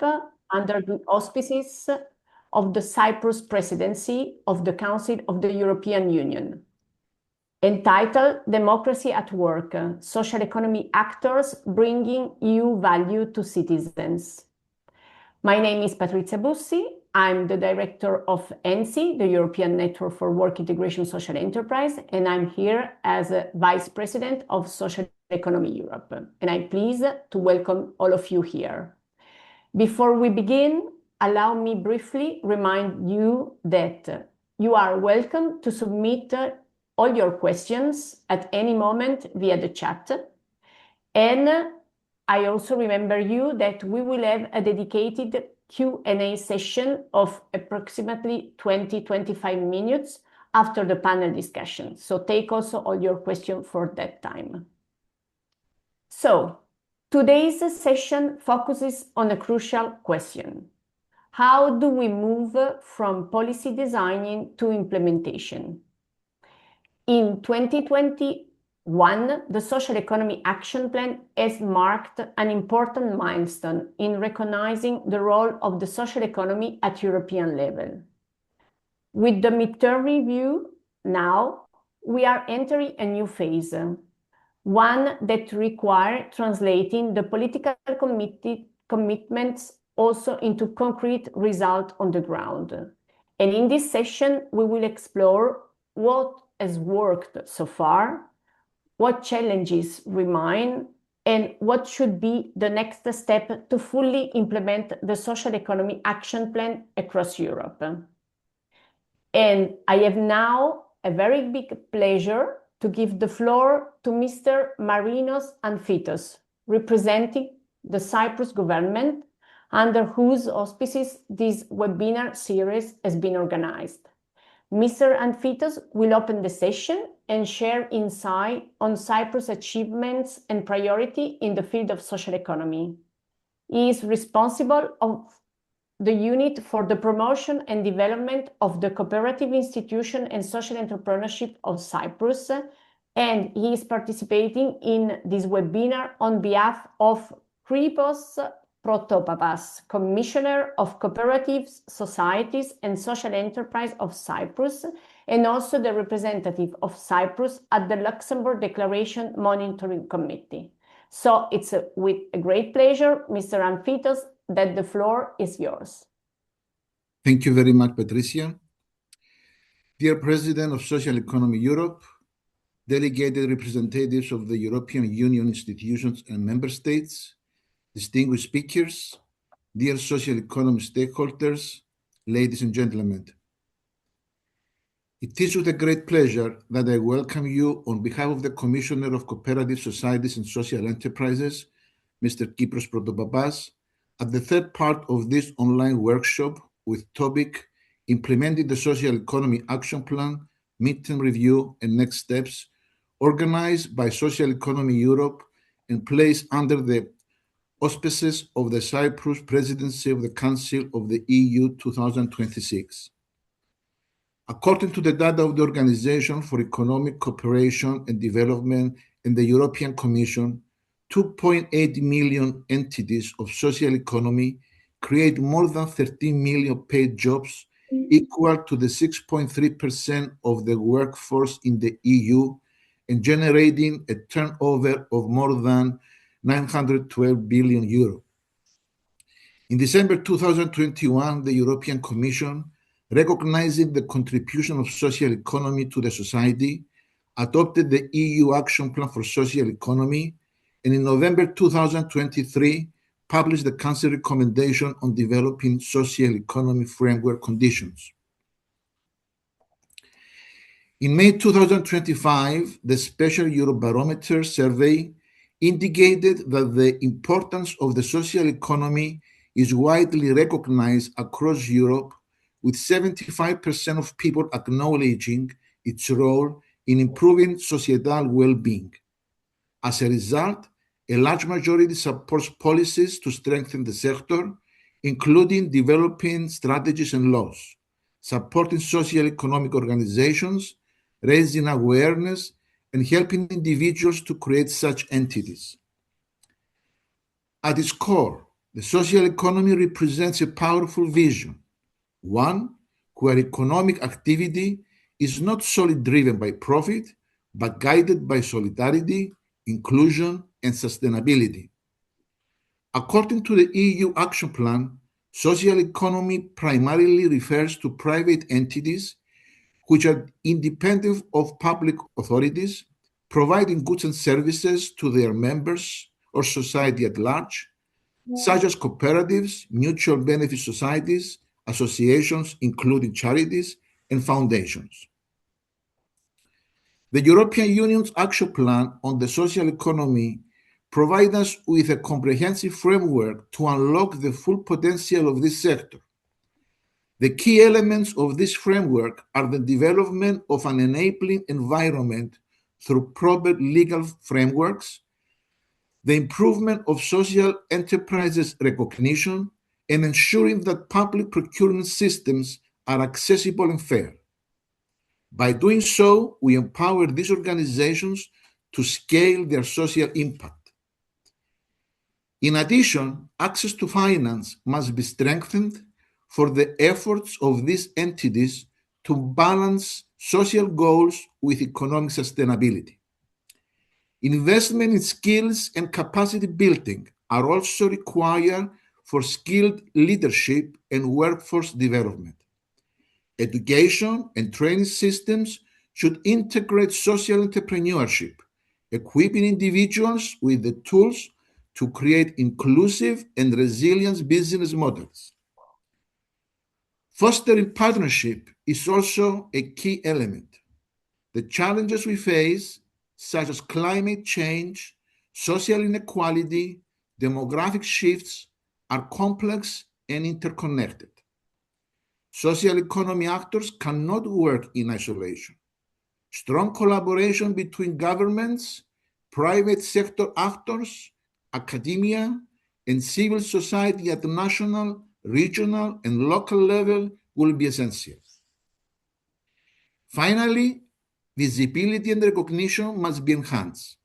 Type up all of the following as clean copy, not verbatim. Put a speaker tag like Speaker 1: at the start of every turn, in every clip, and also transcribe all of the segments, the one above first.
Speaker 1: Europe under the auspices of the Cyprus presidency of the Council of the European Union, entitled Democracy at Work, Social Economy Actors Bringing EU Value to Citizens. My name is Patrizia Bussi. I'm the director of ENSI, the European Network for Work Integration Social Enterprise, and I'm here as a Vice President of Social Economy Europe. And I'm pleased to welcome all of you here. Before we begin, allow me briefly remind you that you are welcome to submit all your questions at any moment via the chat. And I also remember you that we will have a dedicated Q&A session of approximately 20-25 minutes after the panel discussion. So take also all your questions for that time. So today's session focuses on a crucial question. How do we move from policy designing to implementation? In 2021, the Social Economy Action Plan has marked an important milestone in recognizing the role of the social economy at European level. With the midterm review now, we are entering a new phase, one that requires translating the political commitments also into concrete results on the ground. And in this session, we will explore what has worked so far, what challenges remain, and what should be the next step to fully implement the Social Economy Action Plan across Europe. And I have now a very big pleasure to give the floor to Mr. Marinos Anfitos, representing the Cyprus government, under whose auspices this webinar series has been organized. Mr. Anfitos will open the session and share insight on Cyprus' achievements and priority in the field of social economy. He is responsible of the unit for the promotion and development of the cooperative institution and social entrepreneurship of Cyprus, and he is participating in this webinar on behalf of Kripos Protopapas, Commissioner of Cooperatives, Societies and Social Enterprise of Cyprus, and also the representative of Cyprus at the Luxembourg Declaration Monitoring Committee. So it's with a great pleasure, Mr. Anfitos, that the floor is yours.
Speaker 2: Thank you very much, Patricia. Dear President of Social Economy Europe, delegated representatives of the European Union institutions and member states, distinguished speakers, dear social economy stakeholders, ladies and gentlemen. It is with a great pleasure that I welcome you on behalf of the Commissioner of Cooperative Societies and Social Enterprises, Mr. Kypros Protopapas, at the third part of this online workshop with topic Implementing the Social Economy Action Plan, Midterm Review and Next Steps, organized by Social Economy Europe and placed under the auspices of the Cyprus Presidency of the Council of the EU 2026. According to the data of the Organization for Economic Cooperation and Development and the European Commission, 2.8 million entities of social economy create more than 13 million paid jobs, equal to the 6.3% of the workforce in the EU, and generating a turnover of more than 912 billion euro. In December 2021, the European Commission, recognizing the contribution of social economy to the society, adopted the EU Action Plan for Social Economy, and in November 2023, published the Council recommendation on developing social economy framework conditions. In May 2025, the Special Eurobarometer survey indicated that the importance of the social economy is widely recognized across Europe, with 75% of people acknowledging its role in improving societal well-being. As a result, a large majority supports policies to strengthen the sector, including developing strategies and laws, supporting social economic organizations, raising awareness, and helping individuals to create such entities. At its core, The social economy represents a powerful vision, one where economic activity is not solely driven by profit, but guided by solidarity, inclusion, and sustainability. According to the EU Action Plan, social economy primarily refers to private entities which are independent of public authorities, providing goods and services to their members or society at large, such as cooperatives, mutual benefit societies, associations, including charities, and foundations. The European Union's Action Plan on the Social Economy provides us with a comprehensive framework to unlock the full potential of this sector. The key elements of this framework are the development of an enabling environment through proper legal frameworks, the improvement of social enterprises recognition, and ensuring that public procurement systems are accessible and fair. By doing so, we empower these organizations to scale their social impact. In addition, access to finance must be strengthened for the efforts of these entities to balance social goals with economic sustainability. Investment in skills and capacity building are also required for skilled leadership and workforce development. Education and training systems should integrate social entrepreneurship, equipping individuals with the tools to create inclusive and resilient business models. Fostering partnership is also a key element. The challenges we face, such as climate change, social inequality, demographic shifts, are complex and interconnected. Social economy actors cannot work in isolation. Strong collaboration between governments, private sector actors, academia, and civil society at the national, regional, and local level will be essential. Finally, visibility and recognition must be enhanced.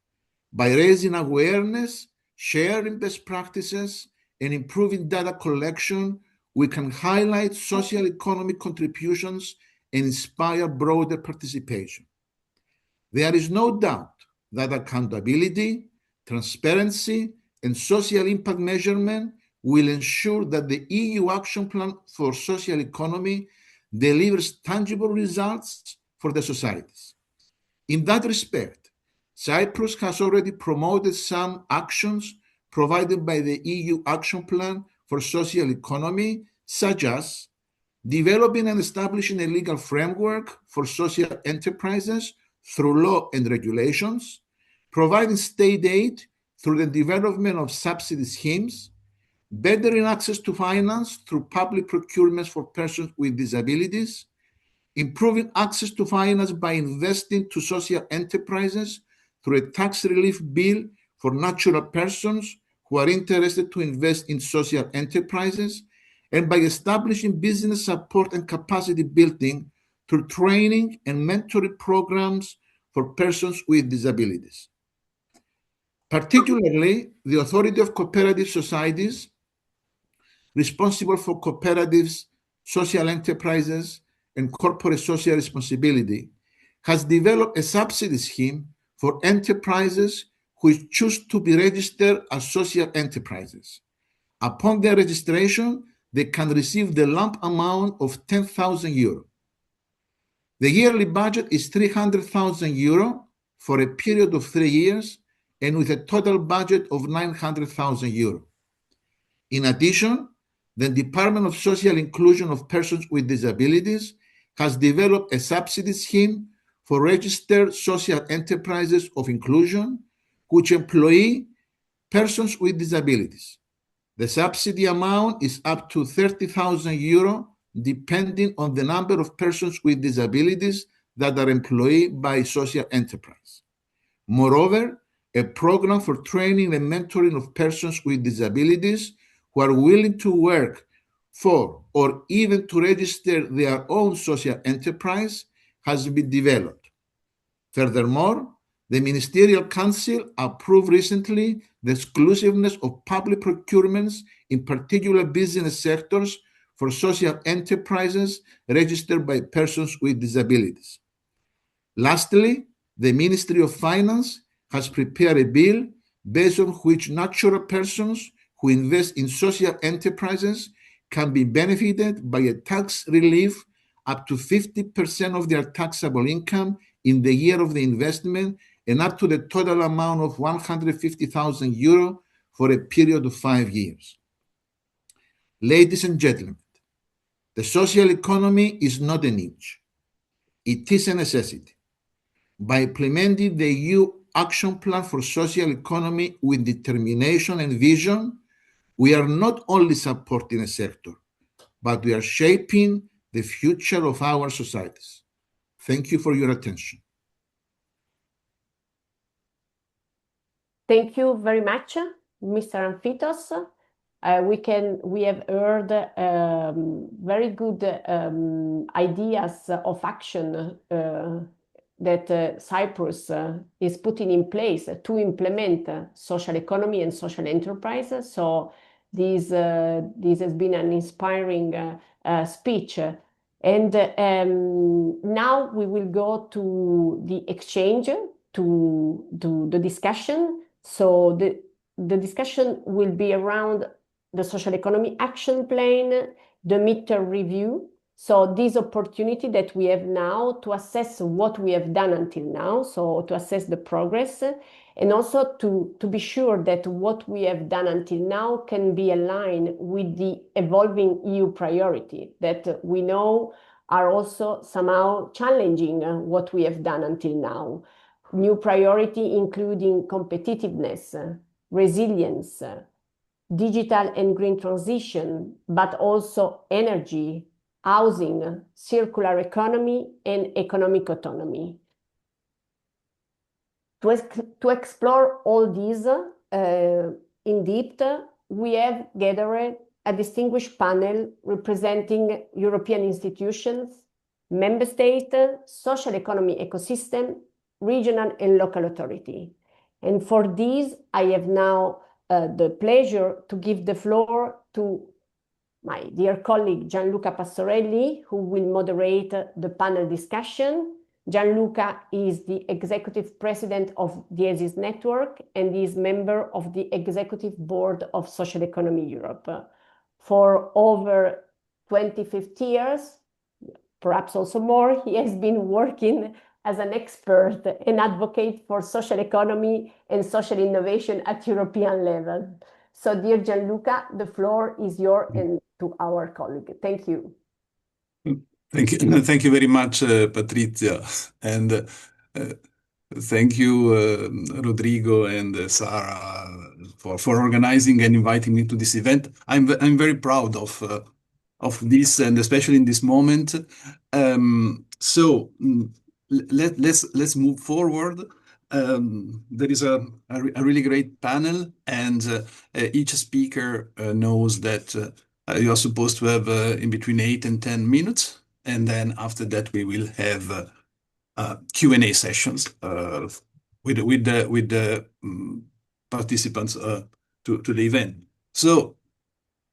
Speaker 2: By raising awareness, sharing best practices, and improving data collection, we can highlight social economic contributions and inspire broader participation. There is no doubt that accountability, transparency, and social impact measurement will ensure that the EU Action Plan for Social Economy delivers tangible results for the societies. In that respect, Cyprus has already promoted some actions provided by the EU Action Plan for Social Economy, such as developing and establishing a legal framework for social enterprises through law and regulations, providing state aid through the development of subsidy schemes, bettering access to finance through public procurements for persons with disabilities, improving access to finance by investing to social enterprises through a tax relief bill for natural persons who are interested to invest in social enterprises, and by establishing business support and capacity building through training and mentoring programs for persons with disabilities. Particularly, the Authority of Cooperative Societies, responsible for cooperatives, social enterprises, and corporate social responsibility, has developed a subsidy scheme for enterprises which choose to be registered as social enterprises. Upon their registration, they can receive the lump amount of 10,000 euro. The yearly budget is 300,000 euro for a period of 3 years and with a total budget of 900,000 euro. In addition, the Department of Social Inclusion of Persons with Disabilities has developed a subsidy scheme for registered social enterprises of inclusion, which employ persons with disabilities. The subsidy amount is up to 30,000 euro, depending on the number of persons with disabilities that are employed by social enterprise. Moreover, a program for training and mentoring of persons with disabilities who are willing to work for or even to register their own social enterprise has been developed. Furthermore, the Ministerial Council approved recently the exclusiveness of public procurements in particular business sectors for social enterprises registered by persons with disabilities. Lastly, the Ministry of Finance has prepared a bill based on which natural persons who invest in social enterprises can be benefited by a tax relief up to 50% of their taxable income in the year of the investment and up to the total amount of 150,000 euro for a period of 5 years. Ladies and gentlemen, the social economy is not a niche. It is a necessity. By implementing the EU Action Plan for Social Economy with determination and vision, we are not only supporting a sector, but we are shaping the future of our societies. Thank you for your attention.
Speaker 1: Thank you very much, Mr. Amphitos. We have heard very good ideas of action that Cyprus is putting in place to implement social economy and social enterprise. So this has been an inspiring speech. And now we will go to the exchange, to the discussion. So the discussion will be around the social economy action plan, the midterm review. So this opportunity that we have now to assess what we have done until now, so to assess the progress, and also to be sure that what we have done until now can be aligned with the evolving EU priority that we know are also somehow challenging what we have done until now. New priority including competitiveness, resilience, digital and green transition, but also energy, housing, circular economy, and economic autonomy. To explore all these in depth, we have gathered a distinguished panel representing European institutions, member states, social economy ecosystem, regional and local authority. And for this, I have now the pleasure to give the floor to my dear colleague Gianluca Pastorelli, who will moderate the panel discussion. Gianluca is the executive president of the ESIS network and is member of the executive board of Social Economy Europe. For over 50 years, perhaps also more, he has been working as an expert and advocate for social economy and social innovation at European level. So, dear Gianluca, the floor is yours and to our colleague. Thank you.
Speaker 3: Thank you very much, Patrizia. And thank you, Rodrigo and Sarah, for organizing and inviting me to this event. I'm very proud of this, and especially in this moment. Let's move forward. There is a really great panel, and each speaker knows that you are supposed to have in between 8 and 10 minutes, and then after that we will have Q&A sessions with the participants to the event. So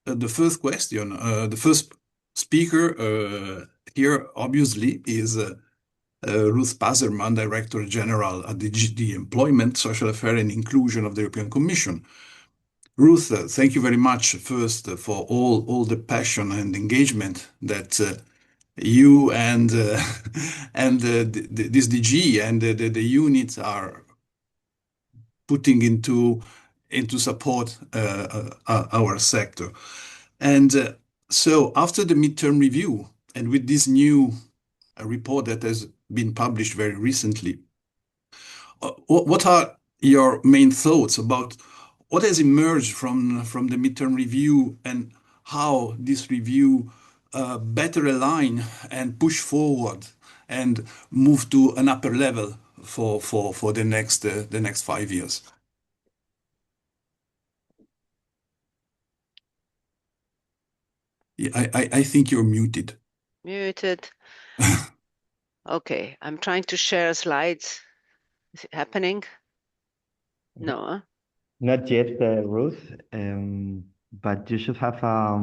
Speaker 3: the first question, the first speaker here obviously is Ruth Passerman, Director General at the Employment, Social Affairs and Inclusion of the European Commission. Ruth, thank you very much first for all the passion and engagement that you and this DG and the units are putting into support our sector. And so after the midterm review and with this new report that has been published very recently, what are your main thoughts about what has emerged from the midterm review and how this review better align and push forward and move to an upper level for the next 5 years? Yeah, I think you're muted.
Speaker 4: Muted. Okay, I'm trying to share slides. Is it happening? No.
Speaker 5: Not yet, Ruth. but you should have a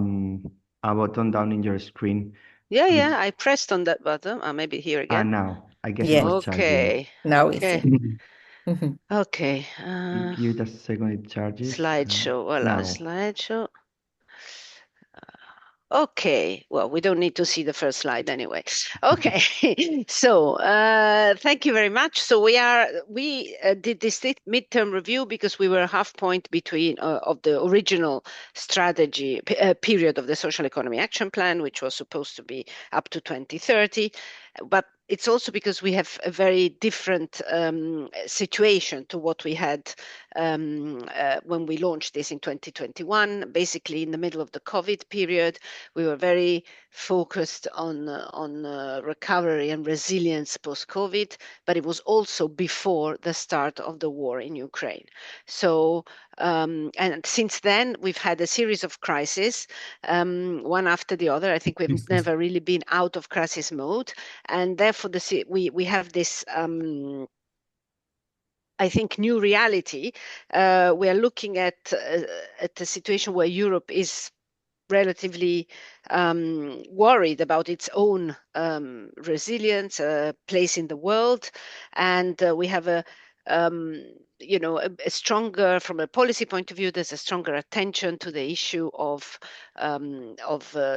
Speaker 5: button down in your screen.
Speaker 4: Yeah,
Speaker 5: which,
Speaker 4: yeah, I pressed on that button. Maybe here again.
Speaker 5: now, I guess it
Speaker 6: Yeah.
Speaker 5: was charging.
Speaker 4: Okay.
Speaker 6: Now we
Speaker 4: Okay.
Speaker 6: see. Mhm.
Speaker 4: Okay.
Speaker 5: Give it a second, it charges.
Speaker 4: Slideshow. Voilà,
Speaker 5: Now.
Speaker 4: slideshow. Okay, well, we don't need to see the first slide anyway. Okay, so thank you very much. So we did this midterm review because we were a half point between of the original strategy period of the Social Economy Action Plan, which was supposed to be up to 2030, but it's also because we have a very different situation to what we had when we launched this in 2021. Basically, in the middle of the COVID period, we were very focused on recovery and resilience post-COVID, but it was also before the start of the war in Ukraine. So, and since then, we've had a series of crises, one after the other. I think we've never really been out of crisis mode, and therefore we have this. I think new reality. We are looking at a situation where Europe is relatively worried about its own resilience, place in the world, and we have a stronger, from a policy point of view, there's a stronger attention to the issue of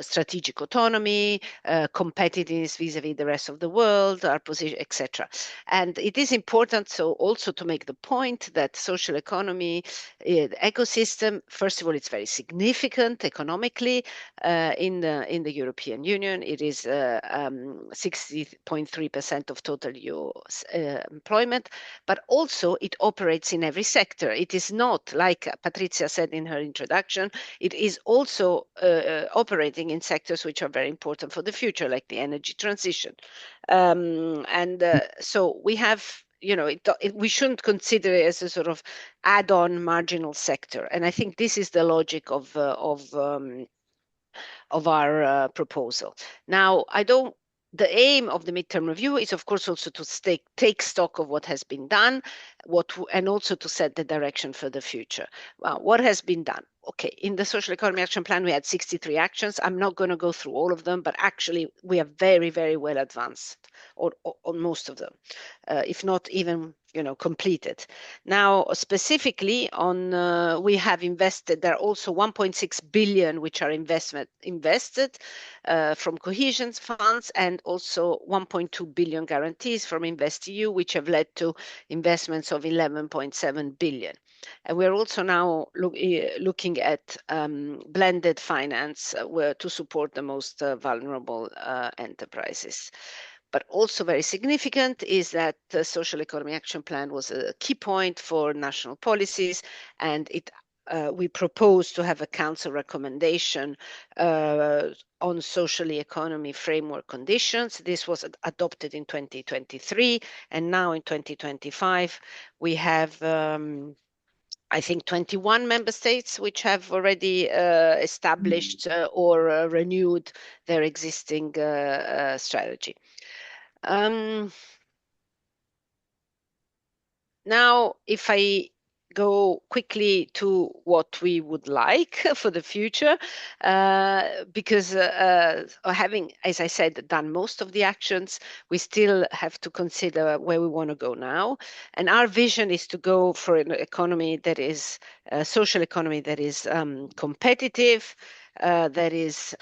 Speaker 4: strategic autonomy, competitiveness vis-a-vis the rest of the world, our position, etc. And it is important, so also to make the point that social economy, the ecosystem, first of all, it's very significant economically in the European Union. It is 60.3% of total EU employment, but also it operates in every sector. It is not, like Patrizia said in her introduction, it is also operating in sectors which are very important for the future, like the energy transition. So we have, we shouldn't consider it as a sort of add-on marginal sector. And I think this is the logic of our proposal. Now, the aim of the midterm review is, of course, also to take stock of what has been done, and also to set the direction for the future. Well, what has been done? Okay, in the Social Economy Action Plan, we had 63 actions. I'm not going to go through all of them, but actually we are very, very well advanced on most of them, if not even completed. Now, specifically on, we have invested, there are also 1.6 billion which are invested from cohesion funds, and also 1.2 billion guarantees from InvestEU, which have led to investments of 11.7 billion. And we're also now looking at blended finance to support the most vulnerable enterprises. But also very significant is that the Social Economy Action Plan was a key point for national policies, and we propose to have a council recommendation on social economy framework conditions. This was adopted in 2023, and now in 2025 we have I think 21 member states which have already established or renewed their existing strategy. Now, if I go quickly to what we would like for the future, because having, as I said, done most of the actions, we still have to consider where we want to go now. And our vision is to go for an economy that is a social economy that is competitive, that is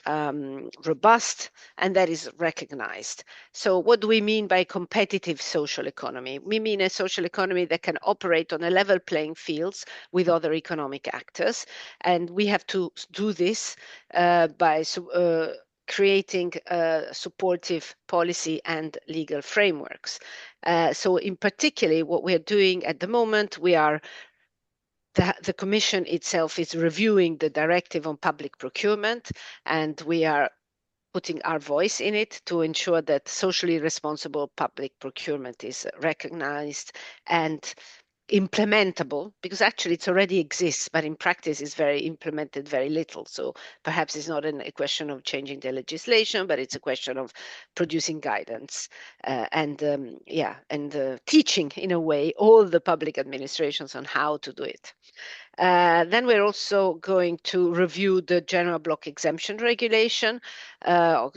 Speaker 4: robust, and that is recognized. So what do we mean by competitive social economy? We mean a social economy that can operate on a level playing fields with other economic actors. And we have to do this by creating supportive policy and legal frameworks. So in particular, what we're doing at the moment, the Commission itself is reviewing the directive on public procurement, and we are putting our voice in it to ensure that socially responsible public procurement is recognized and implementable, because actually it already exists, but in practice is implemented very little. So perhaps it's not a question of changing the legislation, but it's a question of producing guidance and teaching in a way all the public administrations on how to do it. Then we're also going to review the general block exemption regulation.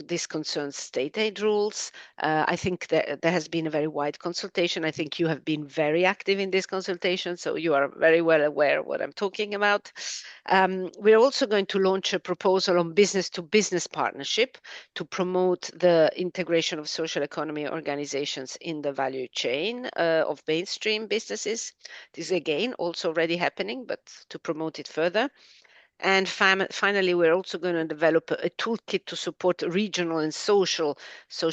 Speaker 4: This concerns state aid rules. I think that there has been a very wide consultation. I think you have been very active in this consultation, so you are very well aware of what I'm talking about. We're also going to launch a proposal on business-to-business partnership to promote the integration of social economy organizations in the value chain of mainstream businesses. This is again also already happening, but to promote it further. And finally, we're also going to develop a toolkit to support regional and social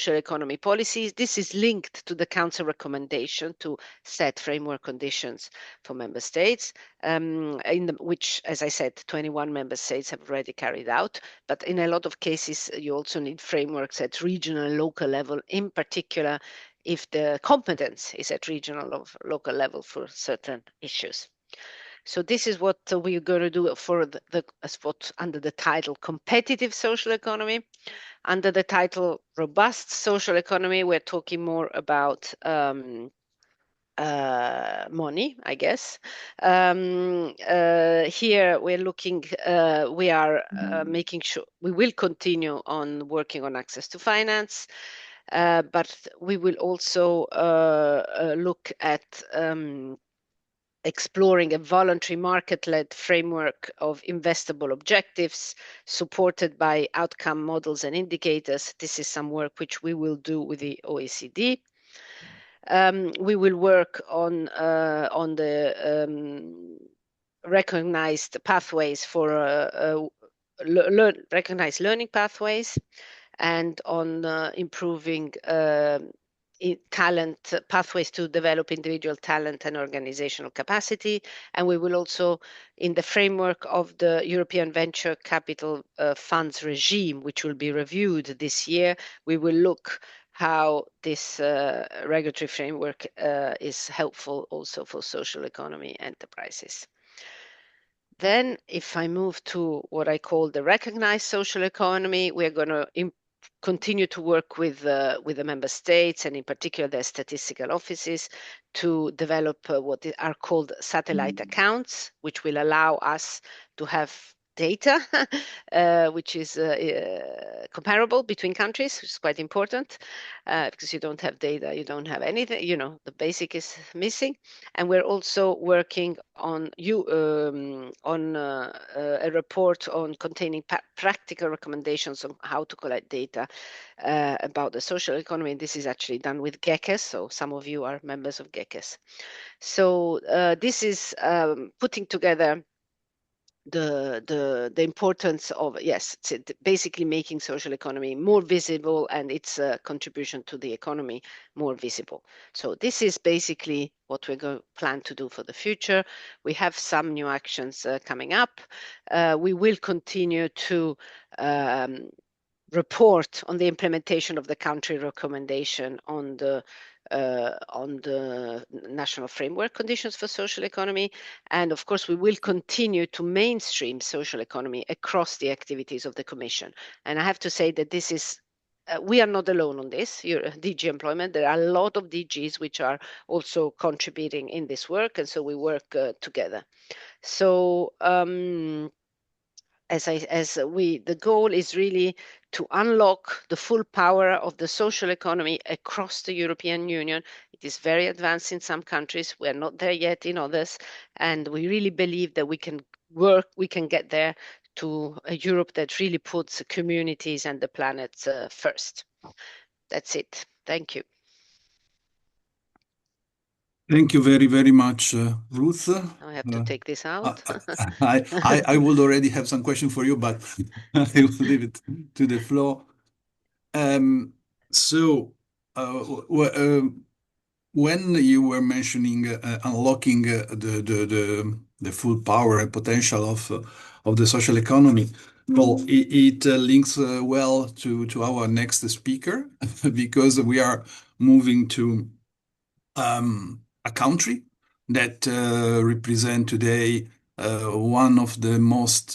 Speaker 4: economy policies. This is linked to the Council recommendation to set framework conditions for member states, which, as I said, 21 member states have already carried out. But in a lot of cases, you also need frameworks at regional and local level, in particular, if the competence is at regional or local level for certain issues. So this is what we're going to do for the what under the title competitive social economy. Under the title robust social economy, we're talking more about money, I guess. Here we're looking, we are making sure we will continue on working on access to finance, but we will also look at exploring a voluntary market-led framework of investable objectives supported by outcome models and indicators. This is some work which we will do with the OECD. We will work on the recognized pathways for recognized learning pathways, and on improving talent pathways to develop individual talent and organizational capacity. And we will also, in the framework of the European Venture Capital Funds regime, which will be reviewed this year, we will look how this regulatory framework is helpful also for social economy enterprises. Then, if I move to what I call the recognized social economy, we're going to continue to work with the member states, and in particular their statistical offices, to develop what are called satellite accounts, which will allow us to have data which is comparable between countries, which is quite important, because you don't have data, you don't have anything, you know, the basic is missing. And we're also working on a report on containing practical recommendations on how to collect data about the social economy. And this is actually done with GECES, so some of you are members of GECES. So this is putting together the importance of, yes, basically making social economy more visible and its contribution to the economy more visible. So this is basically what we're going to plan to do for the future. We have some new actions coming up. We will continue to report on the implementation of the country recommendation on the national framework conditions for social economy. And of course, we will continue to mainstream social economy across the activities of the Commission. And I have to say that this is, we are not alone on this. DG Employment, there are a lot of DGs which are also contributing in this work. And so we work together. So the goal is really to unlock the full power of the social economy across the European Union. It is very advanced in some countries. We're not there yet in others. And we really believe that we can get there to a Europe that really puts communities and the planet first. That's it. Thank you.
Speaker 3: Thank you very, very much, Ruth.
Speaker 4: I have to take this out.
Speaker 3: I would already have some question for you, but I will leave it to the floor. When you were mentioning unlocking the full power and potential of the social economy, well, it links well to our next speaker because we are moving to a country that represent today one of the most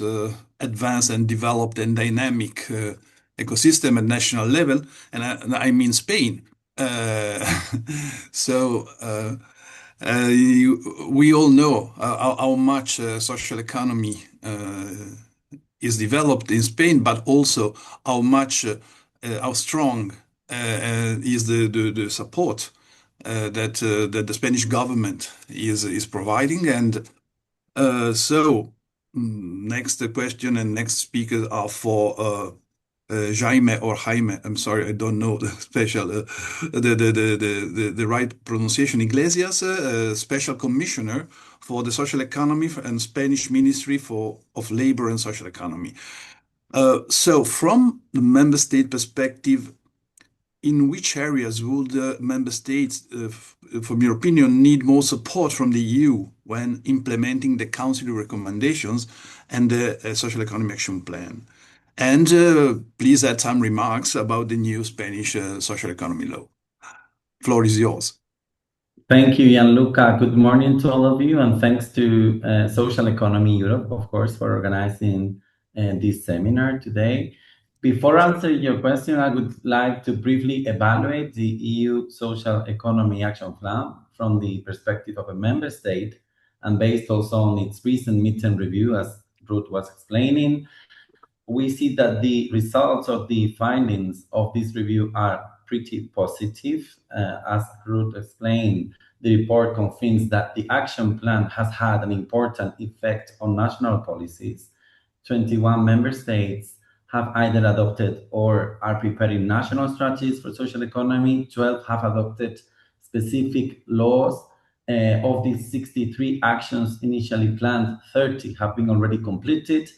Speaker 3: advanced and developed and dynamic ecosystem at national level, and I mean Spain. We all know how much social economy is developed in Spain, but also how strong is the support that the Spanish government is providing. And next question and next speakers are for Jaime or Jaime. I'm sorry, I don't know the special the right pronunciation. Iglesias, Special Commissioner for the Social Economy and Spanish Ministry of Labor and Social Economy. So from the member state perspective, in which areas would the member states, from your opinion, need more support from the EU when implementing the Council recommendations and the Social Economy Action Plan? And please add some remarks about the new Spanish social economy law. Floor is yours.
Speaker 6: Thank you, Gianluca. Good morning to all of you, and thanks to Social Economy Europe, of course, for organizing this seminar today. Before answering your question, I would like to briefly evaluate the EU Social Economy Action Plan from the perspective of a member state, and based also on its recent midterm review, as Ruth was explaining. We see that the results of the findings of this review are pretty positive. As Ruth explained, the report confirms that the action plan has had an important effect on national policies. 21 member states have either adopted or are preparing national strategies for social economy. 12 have adopted specific laws. Of these 63 actions initially planned, 30 have been already completed.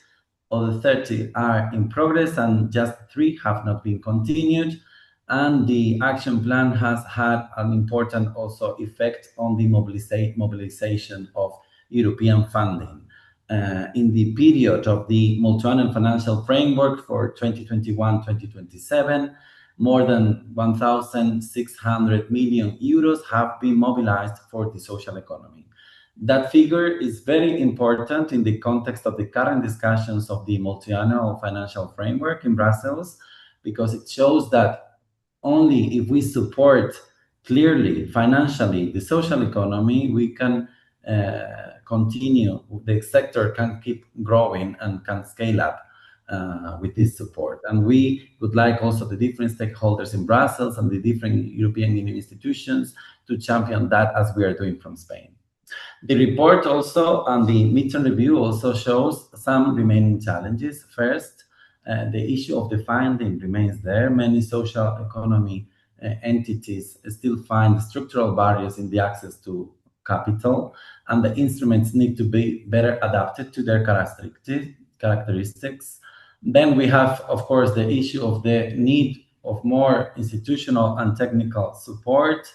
Speaker 6: Other 30 are in progress, and just 3 have not been continued. And the action plan has had an important also effect on the mobilization of European funding. In the period of the multi-annual financial framework for 2021-2027, more than 1,600 million euros have been mobilized for the social economy. That figure is very important in the context of the current discussions of the multi-annual financial framework in Brussels, because it shows that only if we support clearly financially the social economy, we can continue, the sector can keep growing and can scale up with this support. And we would like also the different stakeholders in Brussels and the different European Union institutions to champion that, as we are doing from Spain. The report also and the midterm review also shows some remaining challenges. First, the issue of the funding remains there. Many social economy entities still find structural barriers in the access to capital, and the instruments need to be better adapted to their characteristics. Then we have, of course, the issue of the need of more institutional and technical support.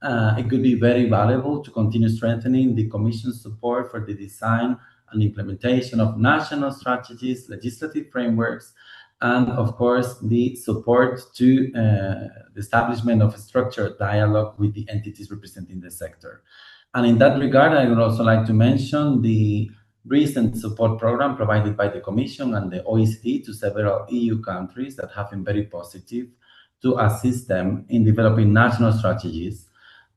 Speaker 6: It could be very valuable to continue strengthening the Commission's support for the design and implementation of national strategies, legislative frameworks, and of course, the support to the establishment of a structured dialogue with the entities representing the sector. And in that regard, I would also like to mention the recent support program provided by the Commission and the OECD to several EU countries that have been very positive to assist them in developing national strategies.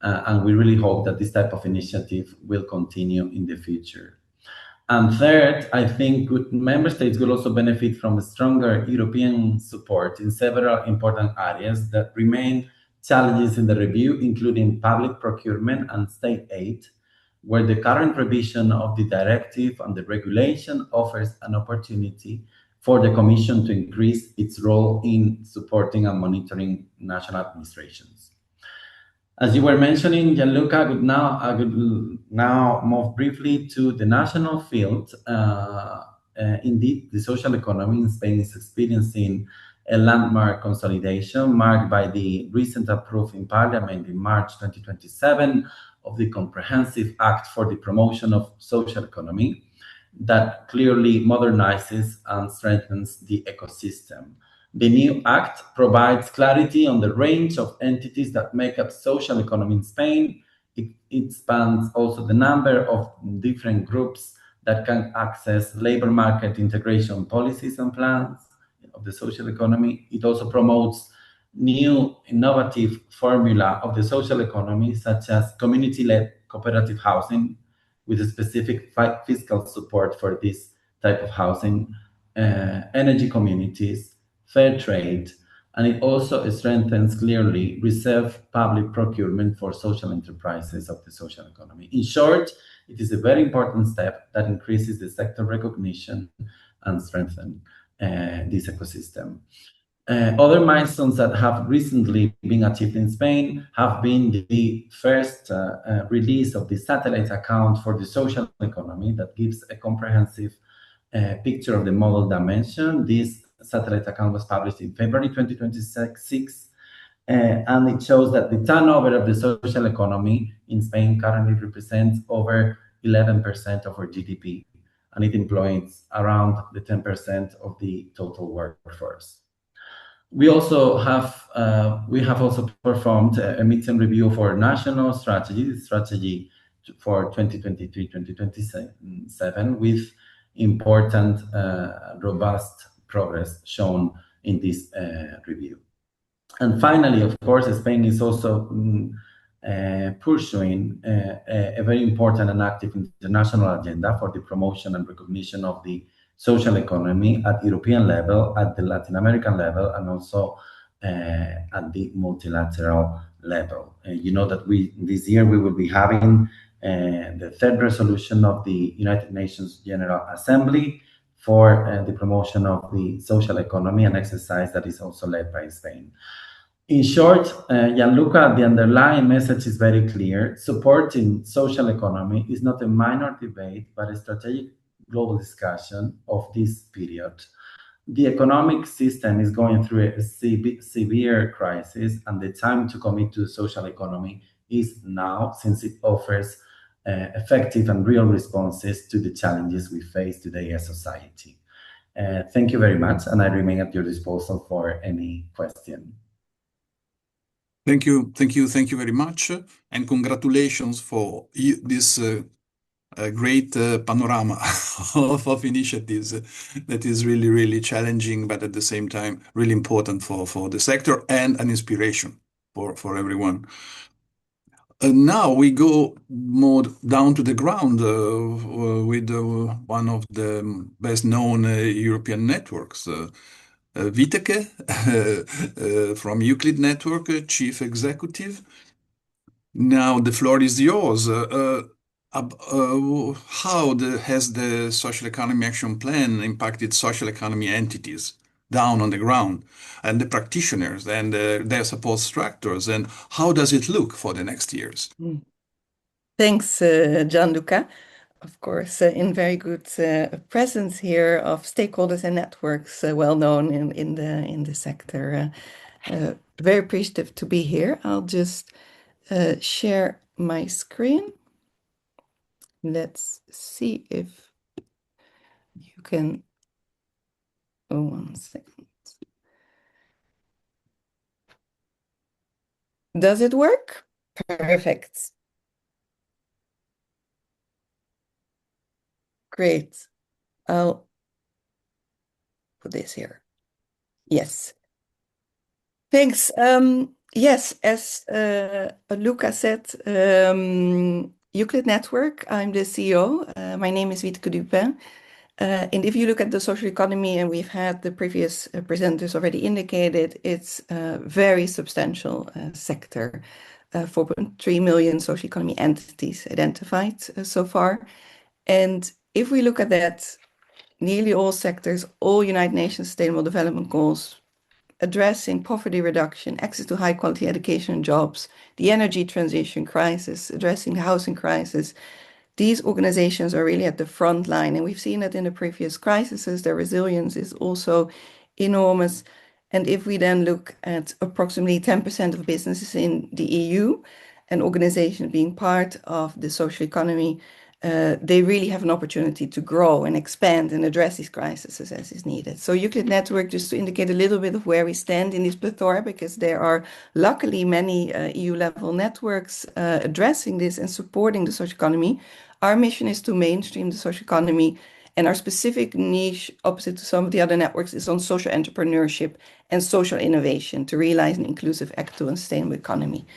Speaker 6: And we really hope that this type of initiative will continue in the future. And third, I think member states will also benefit from a stronger European support in several important areas that remain challenges in the review, including public procurement and state aid, where the current revision of the directive and the regulation offers an opportunity for the Commission to increase its role in supporting and monitoring national administrations. As you were mentioning, Gianluca, I would now move briefly to the national field. Indeed, the social economy in Spain is experiencing a landmark consolidation marked by the recent approval in Parliament in March 2027 of the Comprehensive Act for the Promotion of Social Economy that clearly modernizes and strengthens the ecosystem. The new act provides clarity on the range of entities that make up social economy in Spain. It spans also the number of different groups that can access labor market integration policies and plans of the social economy. It also promotes new innovative formula of the social economy, such as community-led cooperative housing with a specific fiscal support for this type of housing, energy communities, fair trade, and it also strengthens clearly reserve public procurement for social enterprises of the social economy. In short, it is a very important step that increases the sector recognition and strengthens this ecosystem. Other milestones that have recently been achieved in Spain have been the first release of the satellite account for the social economy that gives a comprehensive picture of the model dimension. This satellite account was published in February 2026, and it shows that the turnover of the social economy in Spain currently represents over 11% of our GDP, and it employs around the 10% of the total workforce. We have also performed a midterm review for national strategy for 2023-2027 with important robust progress shown in this review. And finally, of course, Spain is also pursuing a very important and active international agenda for the promotion and recognition of the social economy at European level, at the Latin American level, and also at the multilateral level. You know that this year we will be having the third resolution of the United Nations General Assembly for the promotion of the social economy, an exercise that is also led by Spain. In short, Gianluca, the underlying message is very clear. Supporting social economy is not a minor debate, but a strategic global discussion of this period. The economic system is going through a severe crisis, and the time to commit to the social economy is now, since it offers effective and real responses to the challenges we face today as society. Thank you very much, and I remain at your disposal for any question.
Speaker 3: Thank you very much, and congratulations for this great panorama of initiatives that is really, really challenging, but at the same time, really important for the sector and an inspiration for everyone. Now we go more down to the ground with one of the best-known European networks, Viteke from Euclid Network, Chief Executive. Now the floor is yours. How has the Social Economy Action Plan impacted social economy entities down on the ground and the practitioners and their support structures, and how does it look for the next years?
Speaker 7: Thanks, Gianluca. Of course, in very good presence here of stakeholders and networks well known in the sector. Very appreciative to be here. I'll just share my screen. Let's see if you can. Oh, 1 second. Does it work? Perfect. Great. I'll put this here. Yes. Thanks. Yes, as Luca said, Euclid Network, I'm the CEO. My name is Viteke Dupin. And if you look at the social economy, and we've had the previous presenters already indicated, it's a very substantial sector. 4.3 million social economy entities identified so far. And if we look at that, nearly all sectors, all United Nations Sustainable Development Goals, addressing poverty reduction, access to high quality education and jobs, the energy transition crisis, addressing the housing crisis, these organizations are really at the front line. And we've seen that in the previous crises, their resilience is also enormous. And if we then look at approximately 10% of businesses in the EU and organizations being part of the social economy, they really have an opportunity to grow and expand and address these crises as is needed. So Euclid Network, just to indicate a little bit of where we stand in this plethora, because there are luckily many EU-level networks addressing this and supporting the social economy. Our mission is to mainstream the social economy, and our specific niche, opposite to some of the other networks, is on social entrepreneurship and social innovation to realize an inclusive, equitable, and sustainable economy.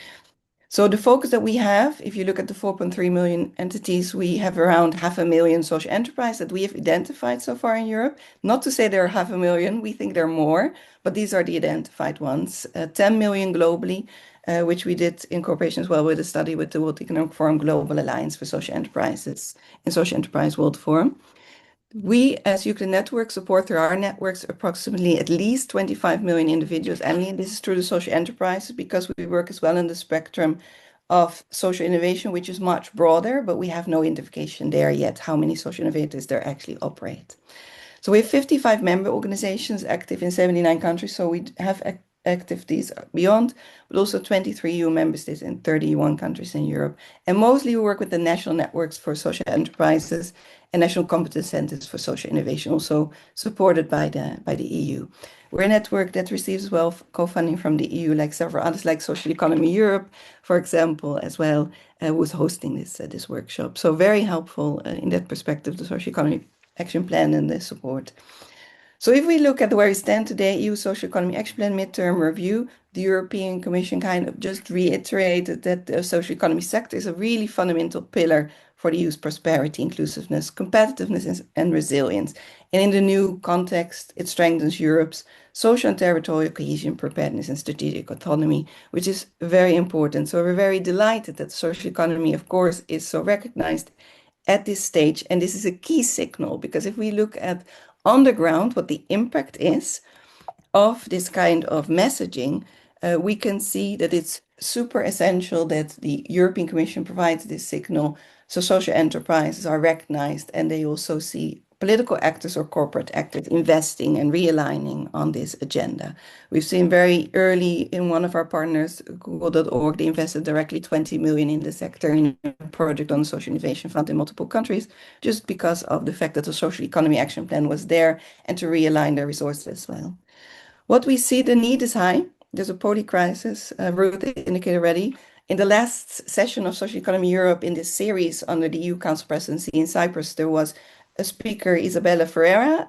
Speaker 7: So the focus that we have, if you look at the 4.3 million entities, we have around 500,000 social enterprises that we have identified so far in Europe. Not to say there are 500,000, we think there are more, but these are the identified ones. 10 million globally, which we did in cooperation as well with a study with the World Economic Forum Global Alliance for Social Enterprises and Social Enterprise World Forum. We, as Euclid Network, support through our networks approximately at least 25 million individuals annually. This is through the social enterprises because we work as well in the spectrum of social innovation, which is much broader, but we have no identification there yet how many social innovators there actually operate. So we have 55 member organizations active in 79 countries. So we have activities beyond, but also 23 EU member states in 31 countries in Europe. And mostly we work with the national networks for social enterprises and national competence centers for social innovation, also supported by the EU. We're a network that receives as well co-funding from the EU, like several others, like Social Economy Europe, for example, as well, was hosting this workshop. So very helpful in that perspective, the Social Economy Action Plan and the support. So if we look at where we stand today, EU Social Economy Action Plan midterm review, the European Commission kind of just reiterated that the social economy sector is a really fundamental pillar for the EU's prosperity, inclusiveness, competitiveness, and resilience. And in the new context, it strengthens Europe's social and territorial cohesion, preparedness, and strategic autonomy, which is very important. So we're very delighted that the social economy, of course, is so recognized at this stage. And this is a key signal, because if we look at on the ground what the impact is of this kind of messaging, we can see that it's super essential that the European Commission provides this signal so social enterprises are recognized and they also see political actors or corporate actors investing and realigning on this agenda. We've seen very early in one of our partners, Google.org, they invested directly 20 million in the sector in a project on the Social Innovation Fund in multiple countries, just because of the fact that the Social Economy Action Plan was there and to realign their resources as well. What we see, the need is high. There's a poly-crisis, Ruth indicated already. In the last session of Social Economy Europe in this series under the EU Council presidency in Cyprus, there was a speaker, Isabella Ferreira,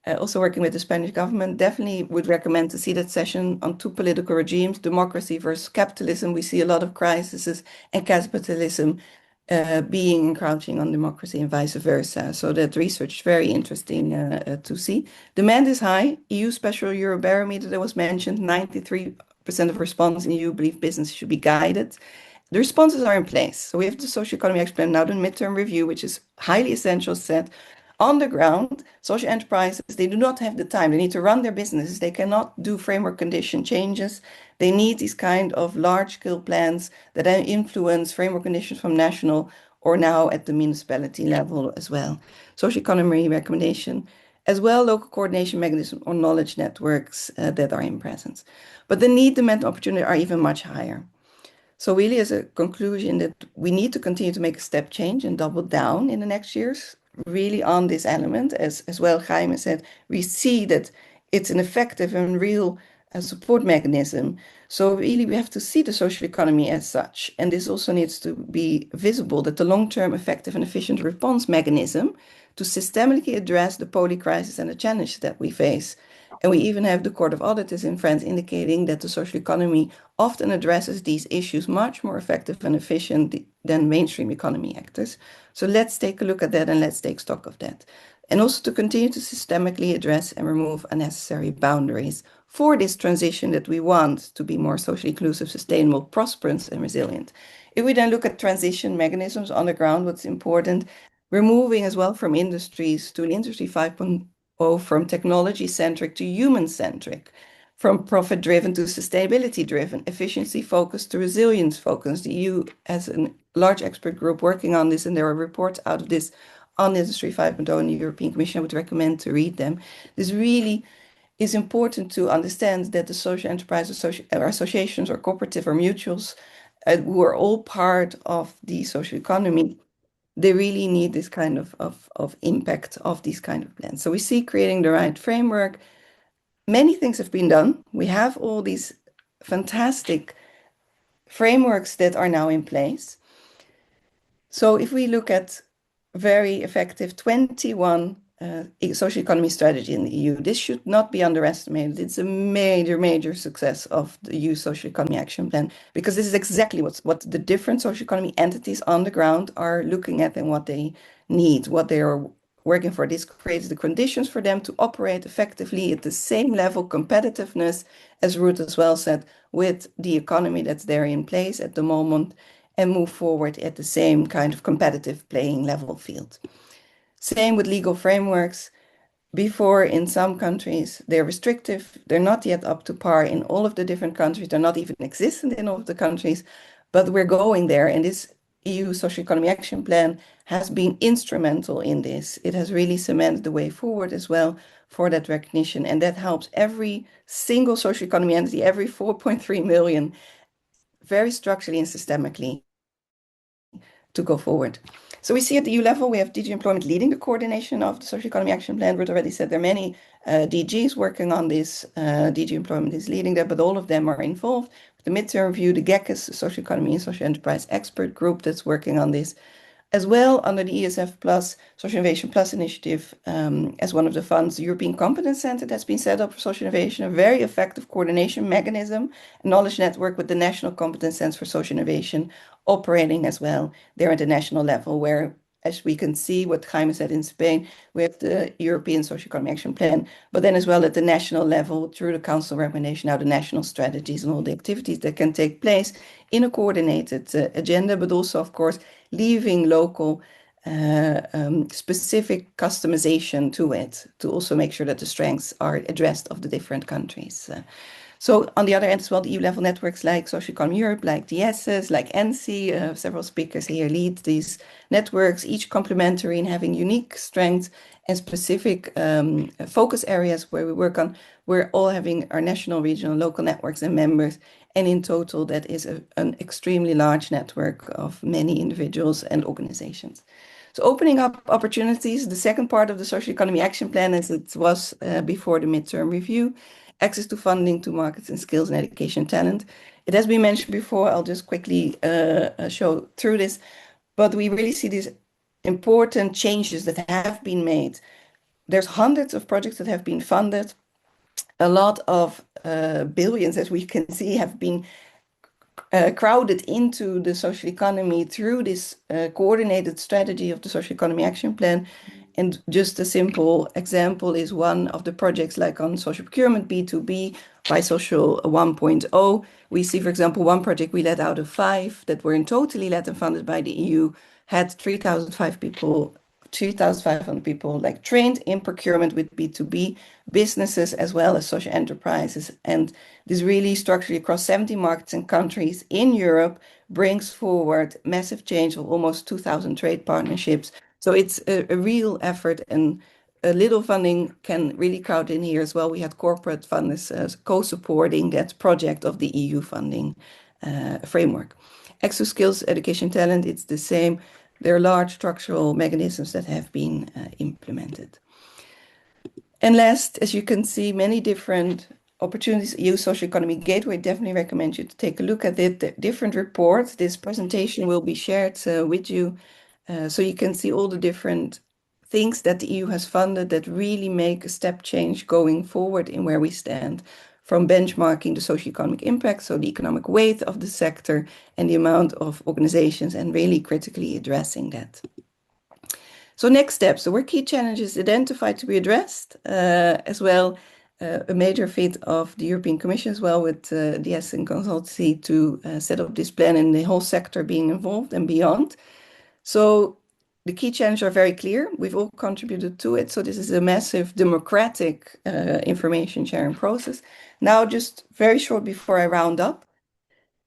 Speaker 7: also working with the Spanish government. Definitely would recommend to see that session on two political regimes, democracy versus capitalism. We see a lot of crises and capitalism being encroaching on democracy and vice versa. So that research is very interesting to see. Demand is high. EU Special Eurobarometer that was mentioned, 93% of respondents in EU believe business should be guided. The responses are in place. So we have the Social Economy Action Plan, now the midterm review, which is highly essential set. On the ground, social enterprises, they do not have the time. They need to run their businesses. They cannot do framework condition changes. They need these kind of large-scale plans that then influence framework conditions from national or now at the municipality level as well. Social economy recommendation, as well local coordination mechanism or knowledge networks that are in presence. But the need, demand, opportunity are even much higher. So really as a conclusion that we need to continue to make a step change and double down in the next years, really on this element, as well Jaime said, we see that it's an effective and real support mechanism. So really we have to see the social economy as such. And this also needs to be visible that the long-term effective and efficient response mechanism to systematically address the poly-crisis and the challenges that we face. And we even have the Court of Auditors in France indicating that the social economy often addresses these issues much more effective and efficient than mainstream economy actors. So let's take a look at that and let's take stock of that. And also to continue to systemically address and remove unnecessary boundaries for this transition that we want to be more socially inclusive, sustainable, prosperous, and resilient. If we then look at transition mechanisms on the ground, what's important, we're moving as well from industries to an Industry 5.0, from technology-centric to human-centric, from profit-driven to sustainability-driven, efficiency-focused to resilience-focused. The EU has a large expert group working on this, and there are reports out of this on Industry 5.0 in the European Commission. I would recommend to read them. This really is important to understand that the social enterprise associations or cooperative or mutuals who are all part of the social economy, they really need this kind of impact of these kind of plans. So we see creating the right framework. Many things have been done. We have all these fantastic frameworks that are now in place. So if we look at very effective 21 social economy strategy in the EU. This should not be underestimated. It's a major, major success of the EU Social Economy Action Plan, because this is exactly what the different social economy entities on the ground are looking at and what they need, what they are working for. This creates the conditions for them to operate effectively at the same level competitiveness, as Ruth as well said, with the economy that's there in place at the moment, and move forward at the same kind of competitive playing level field. Same with legal frameworks. Before, in some countries, they're restrictive. They're not yet up to par in all of the different countries. They're not even existent in all of the countries, but we're going there. And this EU Social Economy Action Plan has been instrumental in this. It has really cemented the way forward as well for that recognition. And that helps every single social economy entity, every 4.3 million, very structurally and systemically to go forward. So we see at the EU level, we have DG Employment leading the coordination of the Social Economy Action Plan. Ruth already said there are many DGs working on this. DG Employment is leading that, but all of them are involved. The midterm review, the GECAS, Social Economy and Social Enterprise Expert Group that's working on this, as well under the ESF Plus, Social Innovation Plus initiative, as one of the funds, the European Competence Center that's been set up for social innovation, a very effective coordination mechanism, a knowledge network with the National Competence Center for Social Innovation operating as well there at the national level, where, as we can see what Jaime said in Spain, we have the European Social Economy Action Plan, but then as well at the national level through the Council recommendation, now the national strategies and all the activities that can take place in a coordinated agenda, but also, of course, leaving local specific customization to it to also make sure that the strengths are addressed of the different countries. So on the other end as well, the EU level networks like Social Economy Europe, like the ESSES, like ENSI, several speakers here lead these networks, each complementary and having unique strengths and specific focus areas where we work on. We're all having our national, regional, local networks and members. And in total, that is an extremely large network of many individuals and organizations. So opening up opportunities, the second part of the Social Economy Action Plan, as it was before the midterm review, access to funding, to markets and skills and education talent. It has been mentioned before, I'll just quickly show through this, but we really see these important changes that have been made. There's hundreds of projects that have been funded. A lot of billions, as we can see, have been crowded into the social economy through this coordinated strategy of the Social Economy Action Plan. And just a simple example is one of the projects like on social procurement, B2B, by Social 1.0. We see, for example, one project we led out of 5 that were in totally led and funded by the EU, had 3,500 people like trained in procurement with B2B businesses as well as social enterprises. And this really structurally across 70 markets and countries in Europe brings forward massive change of almost 2,000 trade partnerships. So it's a real effort, and a little funding can really crowd in here as well. We had corporate funders co-supporting that project of the EU funding framework. Access skills, education, talent, it's the same. There are large structural mechanisms that have been implemented. And last, as you can see, many different opportunities. EU Social Economy Gateway, definitely recommend you to take a look at it. The different reports, this presentation will be shared with you. So you can see all the different things that the EU has funded that really make a step change going forward in where we stand, from benchmarking the socioeconomic impact, so the economic weight of the sector and the amount of organizations, and really critically addressing that. So next steps, so were key challenges identified to be addressed, as well a major feat of the European Commission as well with the Essen consultancy to set up this plan and the whole sector being involved and beyond. So the key challenges are very clear. We've all contributed to it. So this is a massive democratic information sharing process. Now, just very short before I round up,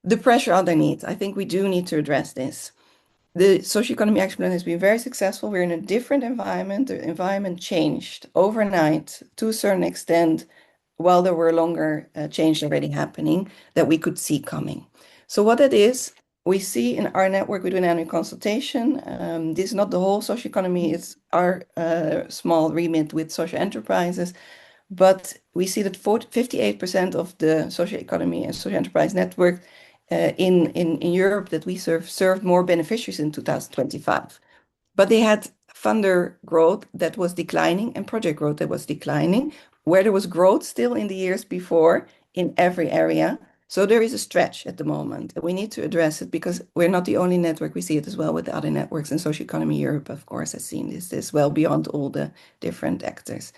Speaker 7: the pressure underneath. I think we do need to address this. The Social Economy Action Plan has been very successful. We're in a different environment. The environment changed overnight to a certain extent, while there were longer changes already happening that we could see coming. So what it is, we see in our network, we do an annual consultation. This is not the whole social economy, it's our small remit with social enterprises. But we see that 58% of the social economy and social enterprise network in Europe that we served more beneficiaries in 2025. But they had funder growth that was declining and project growth that was declining, where there was growth still in the years before in every area. So there is a stretch at the moment. We need to address it because we're not the only network. We see it as well with other networks, and Social Economy Europe, of course, has seen this well beyond all the different actors.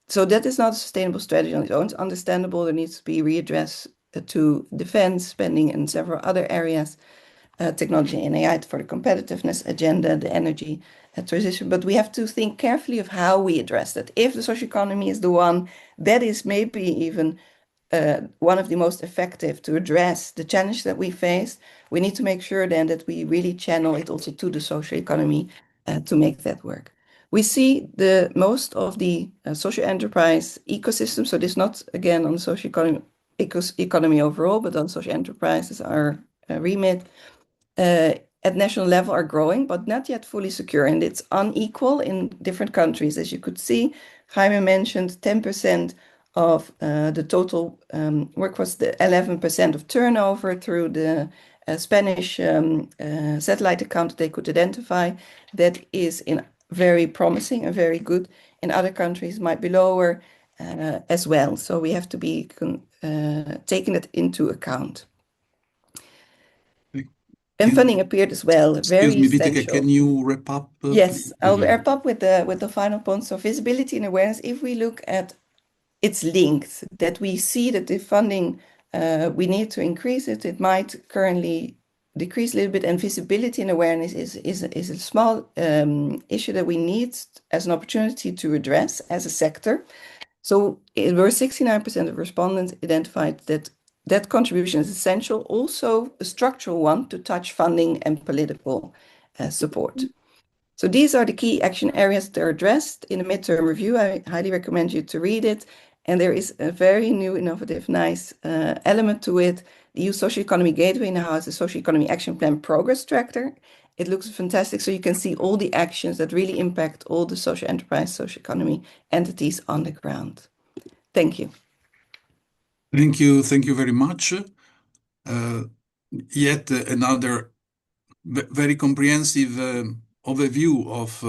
Speaker 7: So that is not a sustainable strategy on its own. It's understandable. There needs to be readdress to defense spending and several other areas, technology and AI for the competitiveness agenda, the energy transition. But we have to think carefully of how we address that. If the social economy is the one that is maybe even one of the most effective to address the challenge that we face, we need to make sure then that we really channel it also to the social economy to make that work. We see the most of the social enterprise ecosystem. So this is not, again, on the social economy overall, but on social enterprises, our remit at national level are growing, but not yet fully secure. And it's unequal in different countries. As you could see, Jaime mentioned 10% of the total workforce, the 11% of turnover through the Spanish satellite account that they could identify. That is very promising and very good. In other countries might be lower as well. So we have to be taking it into account. And funding appeared as well. Very
Speaker 3: Excuse me,
Speaker 7: essential.
Speaker 3: Viteke, can you wrap up?
Speaker 7: Yes, I'll wrap up with the final point. So visibility and awareness, if we look at it's linked, that we see that the funding, we need to increase it. It might currently decrease a little bit, and visibility and awareness is a small issue that we need as an opportunity to address as a sector. So where 69% of respondents identified that contribution is essential, also a structural one to touch funding and political support. So these are the key action areas that are addressed in the midterm review. I highly recommend you to read it. And there is a very new, innovative, nice element to it. The EU Social Economy Gateway now has a Social Economy Action Plan Progress Tracker. It looks fantastic, so you can see all the actions that really impact all the social enterprise, social economy entities on the ground. Thank you.
Speaker 3: Thank you very much. Yet another very comprehensive overview of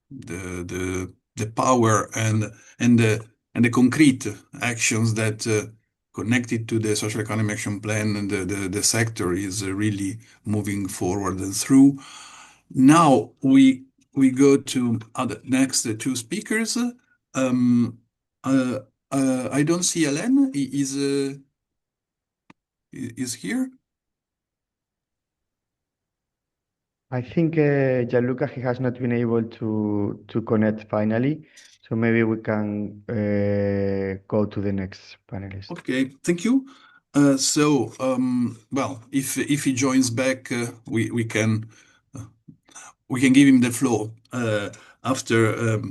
Speaker 3: the power and the concrete actions that connected to the Social Economy Action Plan and the sector is really moving forward and through. Now we go to the next two speakers. I don't see Hélène. Is here?
Speaker 5: I think Gianluca, he has not been able to connect finally. So maybe we can go to the next panelist.
Speaker 3: Okay, thank you. Well, if he joins back, we can give him the floor after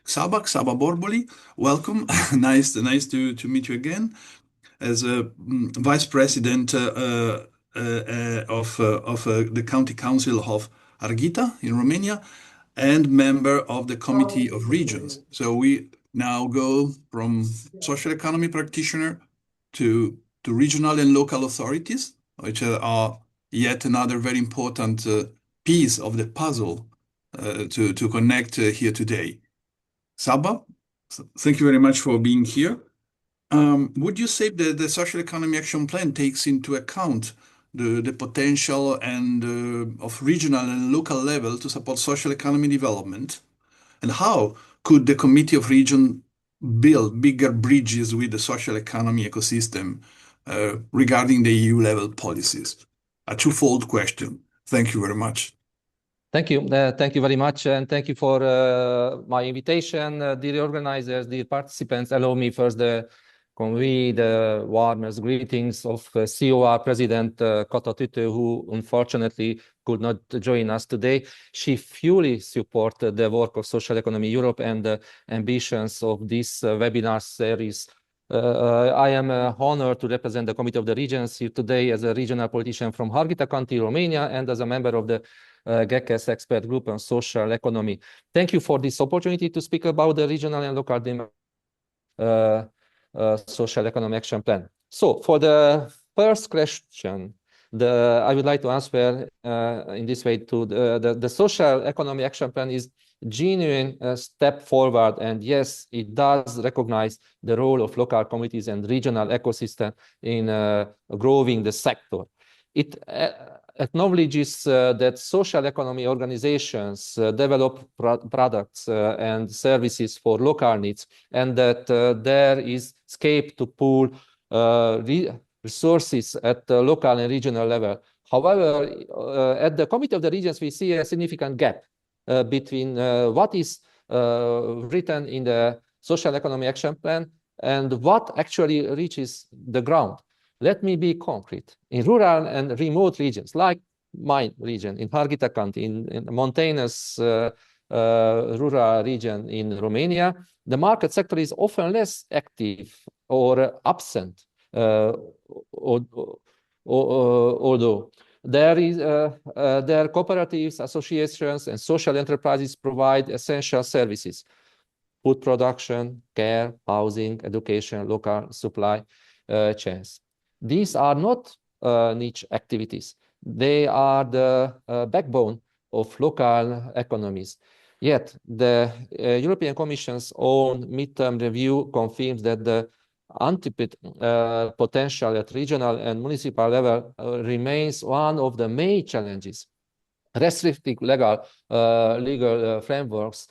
Speaker 3: Saba Borboli. Welcome, nice to meet you again as a vice president of the County Council of Arghita in Romania and member of the Committee of Regions. So we now go from social economy practitioner to regional and local authorities, which are yet another very important piece of the puzzle to connect here today. Saba, thank you very much for being here. Would you say that the Social Economy Action Plan takes into account the potential and of regional and local level to support social economy development? And how could the Committee of Region build bigger bridges with the social economy ecosystem regarding the EU level policies? A twofold question. Thank you very much.
Speaker 8: Thank you. Thank you very much. And thank you for my invitation, dear organizers, dear participants. Allow me first to convey the warmest greetings of COR President Kata Tütő, who unfortunately could not join us today. She fully supported the work of Social Economy Europe and the ambitions of this webinar series. I am honored to represent the Committee of the Regions here today as a regional politician from Harghita County, Romania, and as a member of the GECES expert group on social economy. Thank you for this opportunity to speak about the regional and local social economy action plan. So for the first question, I would like to answer in this way to the social economy action plan is genuine step forward, and yes, it does recognize the role of local communities and regional ecosystem in growing the sector. It acknowledges that social economy organizations develop products and services for local needs, and that there is scope to pool resources at the local and regional level. However, at the Committee of the Regions, we see a significant gap between what is written in the Social Economy Action Plan and what actually reaches the ground. Let me be concrete. In rural and remote regions, like my region, in Harghita County, in mountainous rural region in Romania, the market sector is often less active or absent, although there are cooperatives, associations, and social enterprises provide essential services: food production, care, housing, education, local supply chains. These are not niche activities. They are the backbone of local economies. Yet, the European Commission's own midterm review confirms that the untapped potential at regional and municipal level remains one of the main challenges. Restrictive legal frameworks,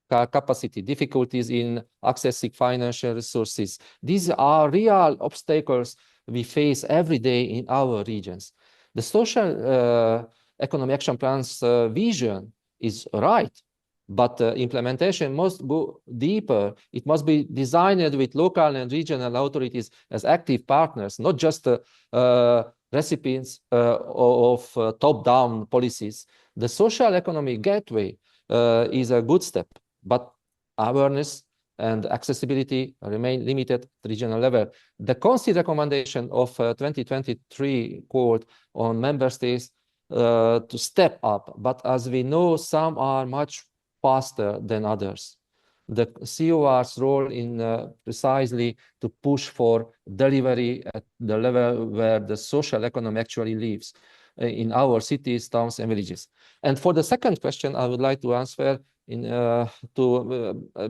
Speaker 8: capacity, difficulties in accessing financial resources. These are real obstacles we face every day in our regions. The Social Economy Action Plan's vision is right, but implementation must go deeper. It must be designed with local and regional authorities as active partners, not just recipients of top-down policies. The social economy gateway is a good step, but awareness and accessibility remain limited at regional level. The Council recommendation of 2023 called on member states to step up, but as we know, some are much faster than others. The COR's role in precisely to push for delivery at the level where the social economy actually lives in our cities, towns, and villages. And for the second question, I would like to answer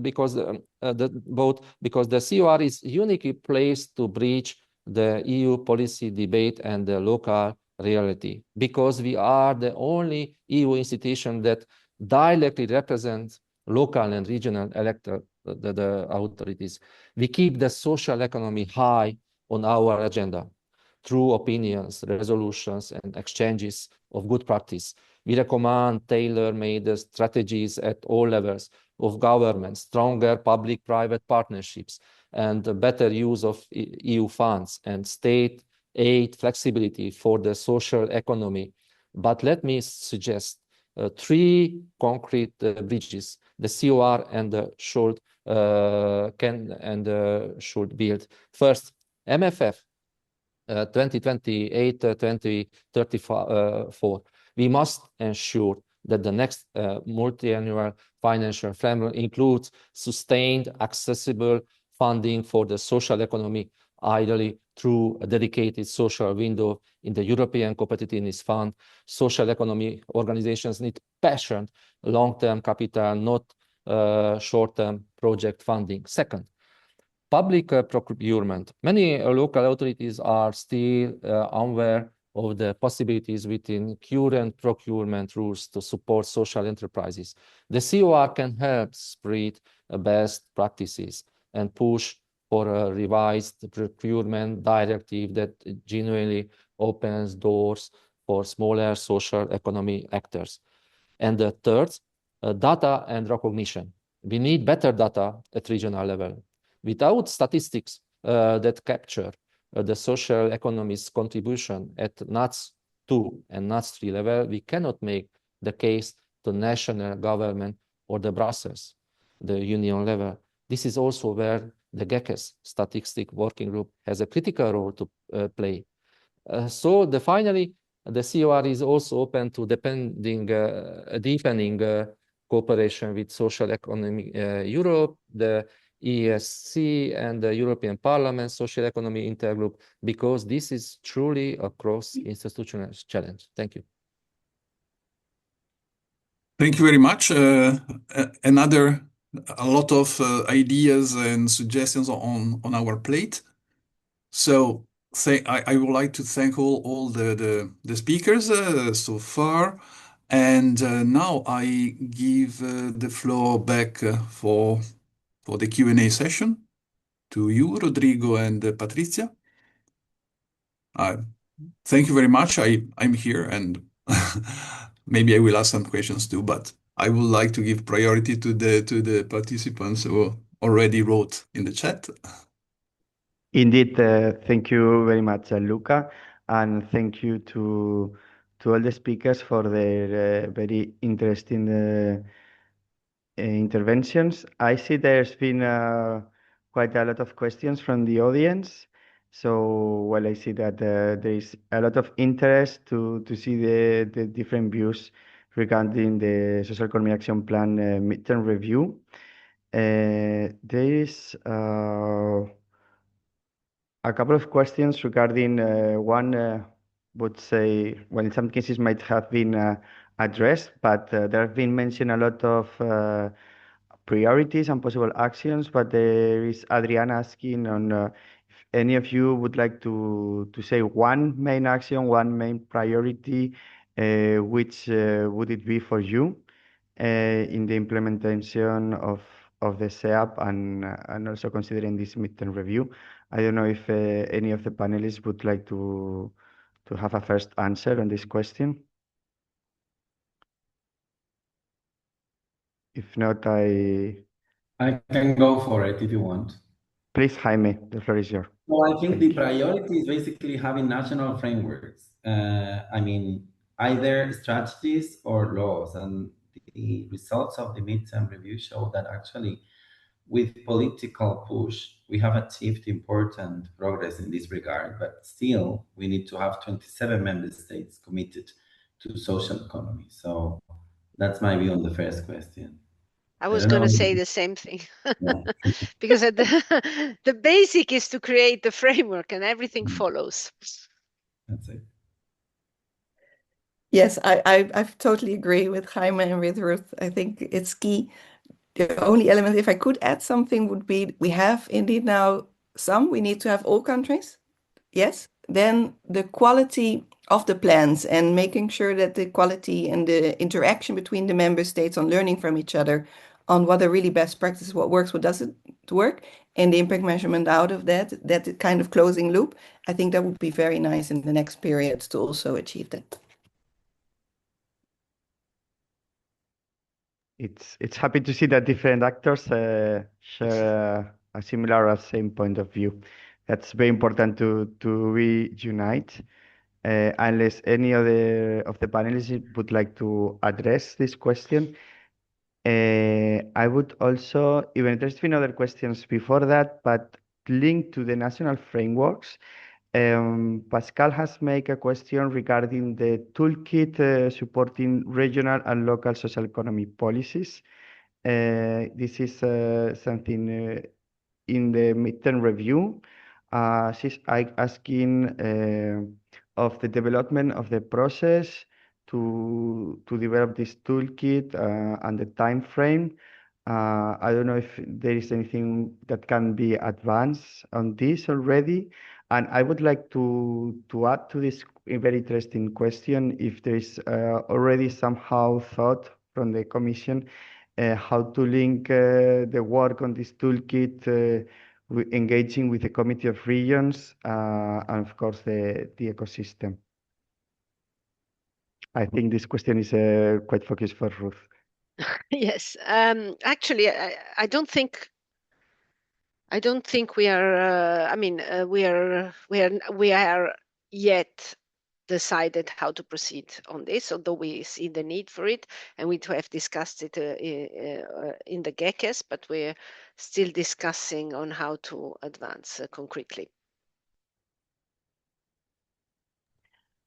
Speaker 8: because the COR is uniquely placed to bridge the EU policy debate and the local reality, because we are the only EU institution that directly represents local and regional elected the authorities. We keep the social economy high on our agenda through opinions, resolutions, and exchanges of good practice. We recommend tailor-made strategies at all levels of government, stronger public-private partnerships, and better use of EU funds and state aid flexibility for the social economy. But let me suggest three concrete bridges the COR and should build. First, MFF 2028-2034. We must ensure that the next multi-annual financial framework includes sustained, accessible funding for the social economy, ideally through a dedicated social window in the European Competitiveness Fund. Social economy organizations need patient, long-term capital, not short-term project funding. Second, public procurement. Many local authorities are still unaware of the possibilities within current procurement rules to support social enterprises. The COR can help spread best practices and push for a revised procurement directive that genuinely opens doors for smaller social economy actors. And the third, data and recognition. We need better data at regional level. Without statistics that capture the social economy's contribution at NUTS 2 and NUTS 3 level, we cannot make the case to national government or the Brussels, the union level. This is also where the GECES statistic working group has a critical role to play. Finally, the COR is also open to deepening cooperation with Social Economy Europe, the ESC and the European Parliament Social Economy Intergroup, because this is truly a cross-institutional challenge. Thank you.
Speaker 3: Thank you very much. A lot of ideas and suggestions on our plate. So I would like to thank all the speakers so far. And now I give the floor back for the Q&A session to you, Rodrigo and Patrizia. Thank you very much. I'm here and maybe I will ask some questions too, but I would like to give priority to the participants who already wrote in the chat.
Speaker 5: Indeed, thank you very much, Luca, and thank you to all the speakers for their very interesting interventions. I see there's been quite a lot of questions from the audience. So, well, I see that there is a lot of interest to see the different views regarding the Social Economy Action Plan midterm review. There is a couple of questions regarding one would say, well, in some cases might have been addressed, but there have been mentioned a lot of priorities and possible actions. But there is Adriana asking on if any of you would like to say one main action, one main priority, which would it be for you in the implementation of the SEAP and also considering this midterm review. I don't know if any of the panelists would like to have a first answer on this question. If not, I
Speaker 6: can go for it if you want.
Speaker 5: Please, Jaime, the floor is yours.
Speaker 6: Well, I think the priority is basically having national frameworks. I mean, either strategies or laws. And the results of the midterm review show that actually, with political push, we have achieved important progress in this regard. But still, we need to have 27 member states committed to social economy. So that's my view on the first question.
Speaker 4: I was going to say the same thing. Yeah. Because the basic is to create the framework and everything follows.
Speaker 6: That's it.
Speaker 7: Yes, I totally agree with Jaime and with Ruth. I think it's key. The only element, if I could add something, would be we have indeed now we need to have all countries. Yes. Then the quality of the plans and making sure that the quality and the interaction between the member states on learning from each other on what are really best practices, what works, what doesn't work, and the impact measurement out of that kind of closing loop. I think that would be very nice in the next period to also achieve that.
Speaker 5: It's happy to see that different actors share a similar or same point of view. That's very important to reunite. Unless any other of the panelists would like to address this question. I would also, even if there's been other questions before that, but linked to the national frameworks, Pascal has made a question regarding the toolkit supporting regional and local social economy policies. This is something in the midterm review. She's asking of the development of the process to develop this toolkit and the time frame. I don't know if there is anything that can be advanced on this already. And I would like to add to this very interesting question if there is already somehow thought from the Commission how to link the work on this toolkit engaging with the Committee of Regions and of course the ecosystem. I think this question is quite focused for Ruth.
Speaker 4: Yes, actually, I don't think we are. I mean, we are yet decided how to proceed on this, although we see the need for it, and we have discussed it in the GECES, but we're still discussing on how to advance concretely.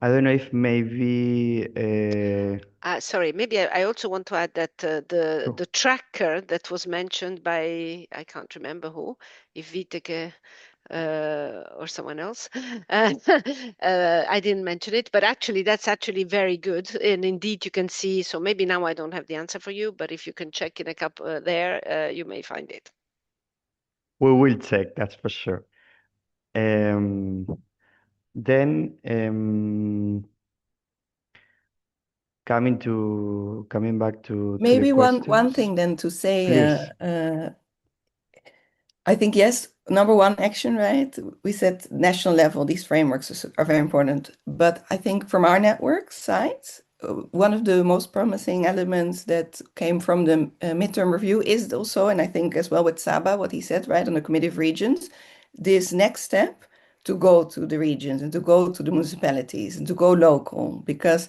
Speaker 5: I don't know if maybe
Speaker 4: Sorry, maybe I also want to add that the tracker that was mentioned by, I can't remember who, if Viteke or someone else. I didn't mention it, but actually that's actually very good. And indeed you can see, so maybe now I don't have the answer for you, but if you can check in a couple there, you may find it.
Speaker 5: we will check, that's for sure. Then coming back to
Speaker 7: Maybe
Speaker 5: the
Speaker 7: one
Speaker 5: questions.
Speaker 7: thing then to say,
Speaker 5: Please.
Speaker 7: I think, yes, number one action, right? We said national level, these frameworks are very important. But I think from our network side, one of the most promising elements that came from the midterm review is also, and I think as well with Saba, what he said, right, on the Committee of Regions, this next step to go to the regions and to go to the municipalities and to go local, because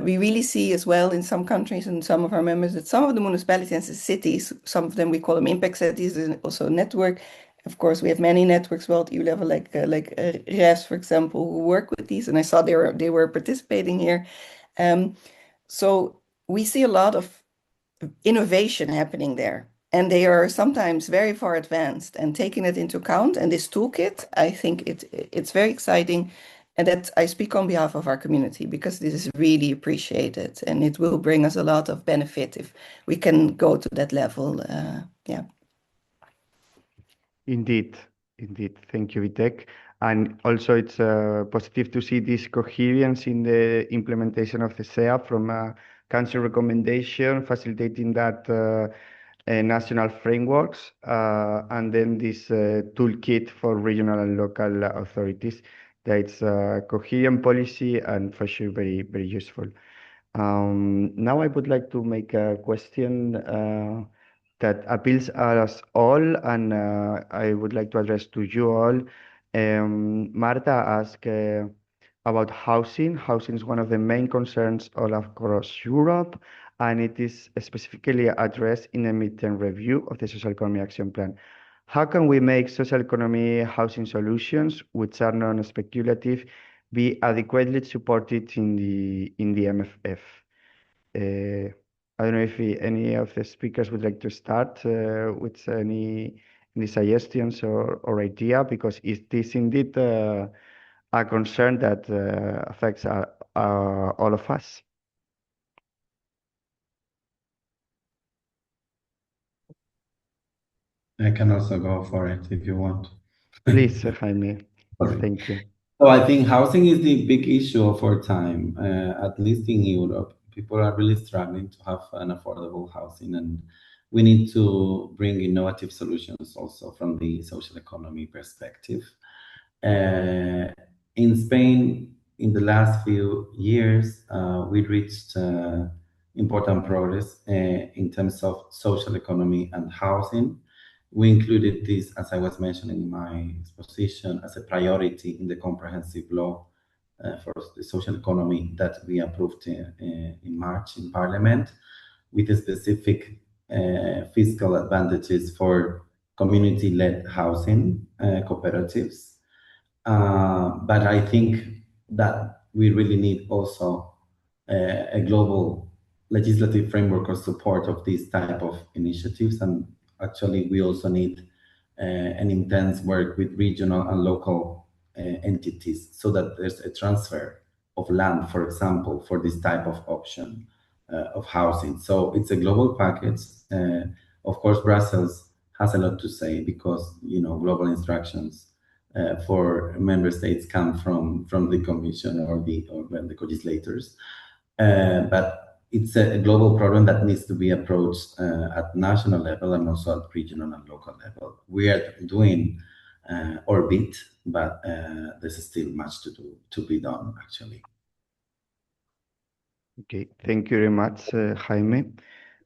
Speaker 7: we really see as well in some countries and some of our members that some of the municipalities and cities, some of them we call them impact cities, and also a network. Of course, we have many networks well at EU level, like RES, for example, who work with these, and I saw they were participating here. So we see a lot of innovation happening there, and they are sometimes very far advanced and taking it into account. And this toolkit, I think it's very exciting, and that I speak on behalf of our community because this is really appreciated, and it will bring us a lot of benefit if we can go to that level. Yeah.
Speaker 5: Indeed, indeed. Thank you, Vitek. And also, it's positive to see this coherence in the implementation of the SEAP from a council recommendation, facilitating that national frameworks, and then this toolkit for regional and local authorities. That's coherent policy and for sure very, very useful. Now I would like to make a question that appeals us all, and I would like to address to you all. Marta asked about housing. Housing is one of the main concerns all across Europe, and it is specifically addressed in a midterm review of the Social Economy Action Plan. How can we make social economy housing solutions, which are non-speculative, be adequately supported in the MFF? I don't know if any of the speakers would like to start with any suggestions or idea, because it is indeed a concern that affects all of us.
Speaker 6: I can also go for it if you want.
Speaker 5: Please, Jaime.
Speaker 6: Sorry.
Speaker 5: Thank you.
Speaker 6: So I think housing is the big issue of our time, at least in Europe. People are really struggling to have an affordable housing, and we need to bring innovative solutions also from the social economy perspective. In Spain, in the last few years, we reached important progress in terms of social economy and housing. We included this, as I was mentioning in my exposition, as a priority in the comprehensive law for the social economy that we approved in March in Parliament, with specific fiscal advantages for community-led housing cooperatives. But I think that we really need also a global legislative framework or support of these type of initiatives. And actually, we also need an intense work with regional and local entities so that there's a transfer of land, for example, for this type of option of housing. So it's a global package. Of course, Brussels has a lot to say because, global instructions for member states come from the Commission or the legislators. But it's a global problem that needs to be approached at national level and also at regional and local level. We are doing our bit, but there's still much to be done, actually.
Speaker 5: Okay, thank you very much, Jaime.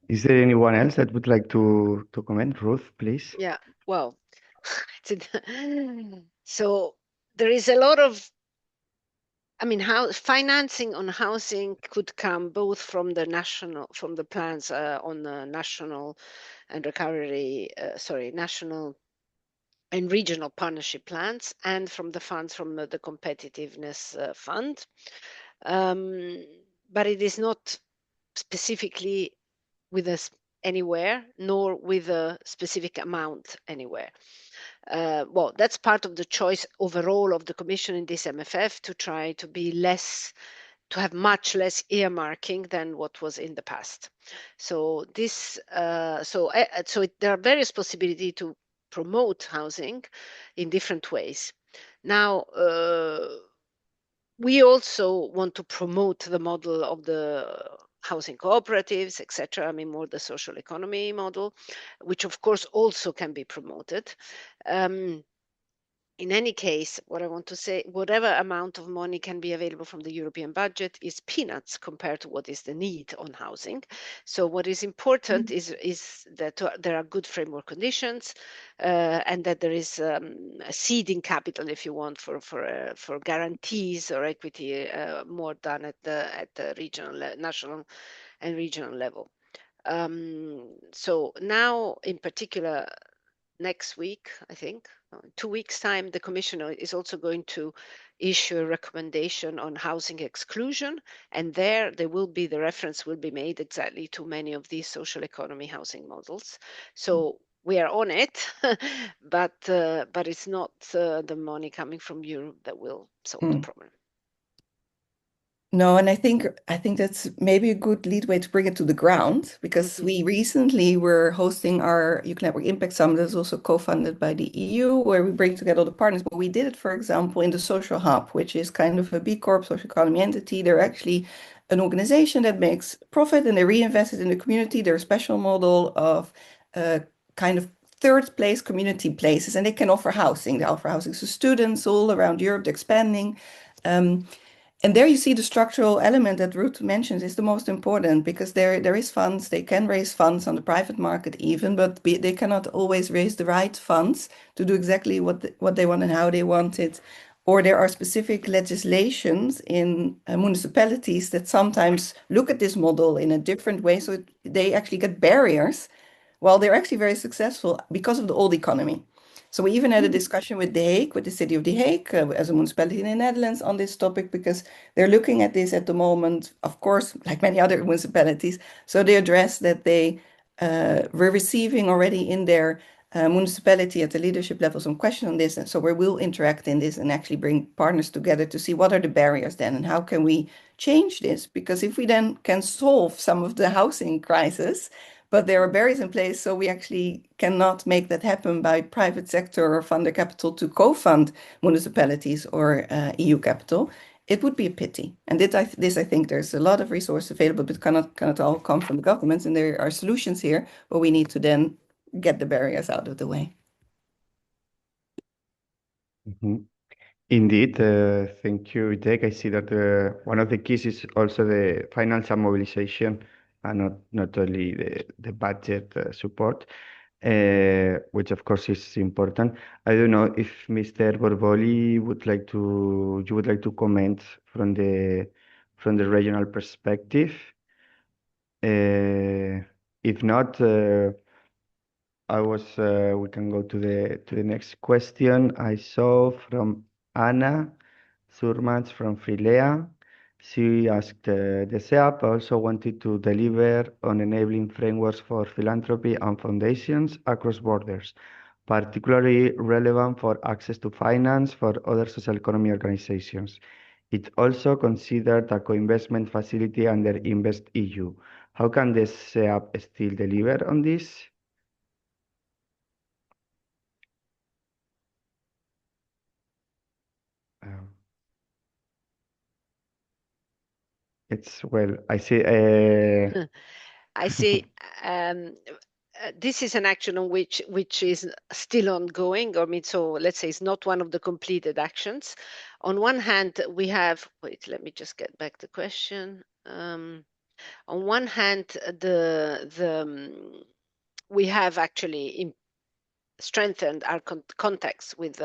Speaker 5: Is there anyone else that would like to comment? Ruth, please.
Speaker 4: Yeah, well, so there is a lot of, how financing on housing could come both from the plans on the national and national and regional partnership plans, and from the funds from the competitiveness fund. But it is not specifically with us anywhere, nor with a specific amount anywhere. Well, that's part of the choice overall of the Commission in this MFF, to try to be less, to have much less earmarking than what was in the past. So this, there are various possibilities to promote housing in different ways. Now, we also want to promote the model of the housing cooperatives, etc. I mean, more the social economy model, which of course also can be promoted. In any case, what I want to say, whatever amount of money can be available from the European budget is peanuts compared to what is the need on housing. So what is important is that there are good framework conditions, and that there is a seeding capital, if you want, for guarantees or equity, more done at the regional, national, and regional level. So now, in particular, next week, I think, in 2 weeks' time, the Commissioner is also going to issue a recommendation on housing exclusion, and there will be, the reference will be made exactly to many of these social economy housing models. So we are on it, but it's not the money coming from Europe that will solve the problem.
Speaker 7: No, and I think that's maybe a good lead way to bring it to the ground, because we recently were hosting our Youth Network Impact Summit that's also co-funded by the EU, where we bring together all the partners. But we did it, for example, in the Social Hub, which is kind of a B Corp social economy entity. They're actually an organization that makes profit and they reinvest it in the community. They're a special model of kind of third place community places, and they can offer housing. They offer housing to students all around Europe. They're expanding. And there you see the structural element that Ruth mentions is the most important, because there is funds, they can raise funds on the private market even, but they cannot always raise the right funds to do exactly what they want and how they want it. Or there are specific legislations in municipalities that sometimes look at this model in a different way, so they actually get barriers while they're actually very successful because of the old economy. So we even had a discussion with The Hague, with the city of The Hague, as a municipality in the Netherlands, on this topic, because they're looking at this at the moment, of course, like many other municipalities. So they address that they were receiving already in their municipality at the leadership level some questions on this. And so we will interact in this and actually bring partners together to see what are the barriers then and how can we change this. Because if we then can solve some of the housing crisis, but there are barriers in place, so we actually cannot make that happen by private sector or funder capital to co-fund municipalities or EU capital. It would be a pity. And this, I think there's a lot of resources available, but cannot all come from the governments. And there are solutions here, but we need to then get the barriers out of the way.
Speaker 5: Indeed, thank you, Deg. I see that one of the keys is also the financial mobilization and not only the budget support, which of course is important. I don't know if Mr. Borboli you would like to comment from the regional perspective. If not, we can go to the next question. I saw from Anna Surmans from Filea. She asked, the SEAP also wanted to deliver on enabling frameworks for philanthropy and foundations across borders, particularly relevant for access to finance for other social economy organizations. It also considered a co-investment facility under Invest EU. How can the SEAP still deliver on this? It's well, I see.
Speaker 4: I see. This is an action on which is still ongoing. I mean, so let's say it's not one of the completed actions. On one hand, we have. Wait, let me just get back the question. On one hand, we have actually strengthened our contacts with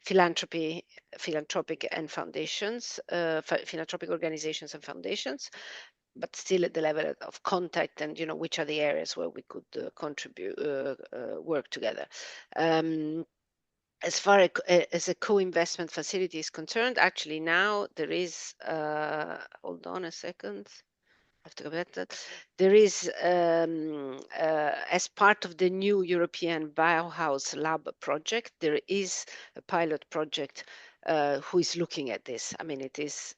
Speaker 4: philanthropic and foundations, philanthropic organizations and foundations, but still at the level of contact and, which are the areas where we could contribute, work together. as far as a co-investment facility is concerned, actually now there is, hold on a second, I have to go back to that. There is, as part of the new European Bauhaus Lab project, there is a pilot project who is looking at this. I mean, it is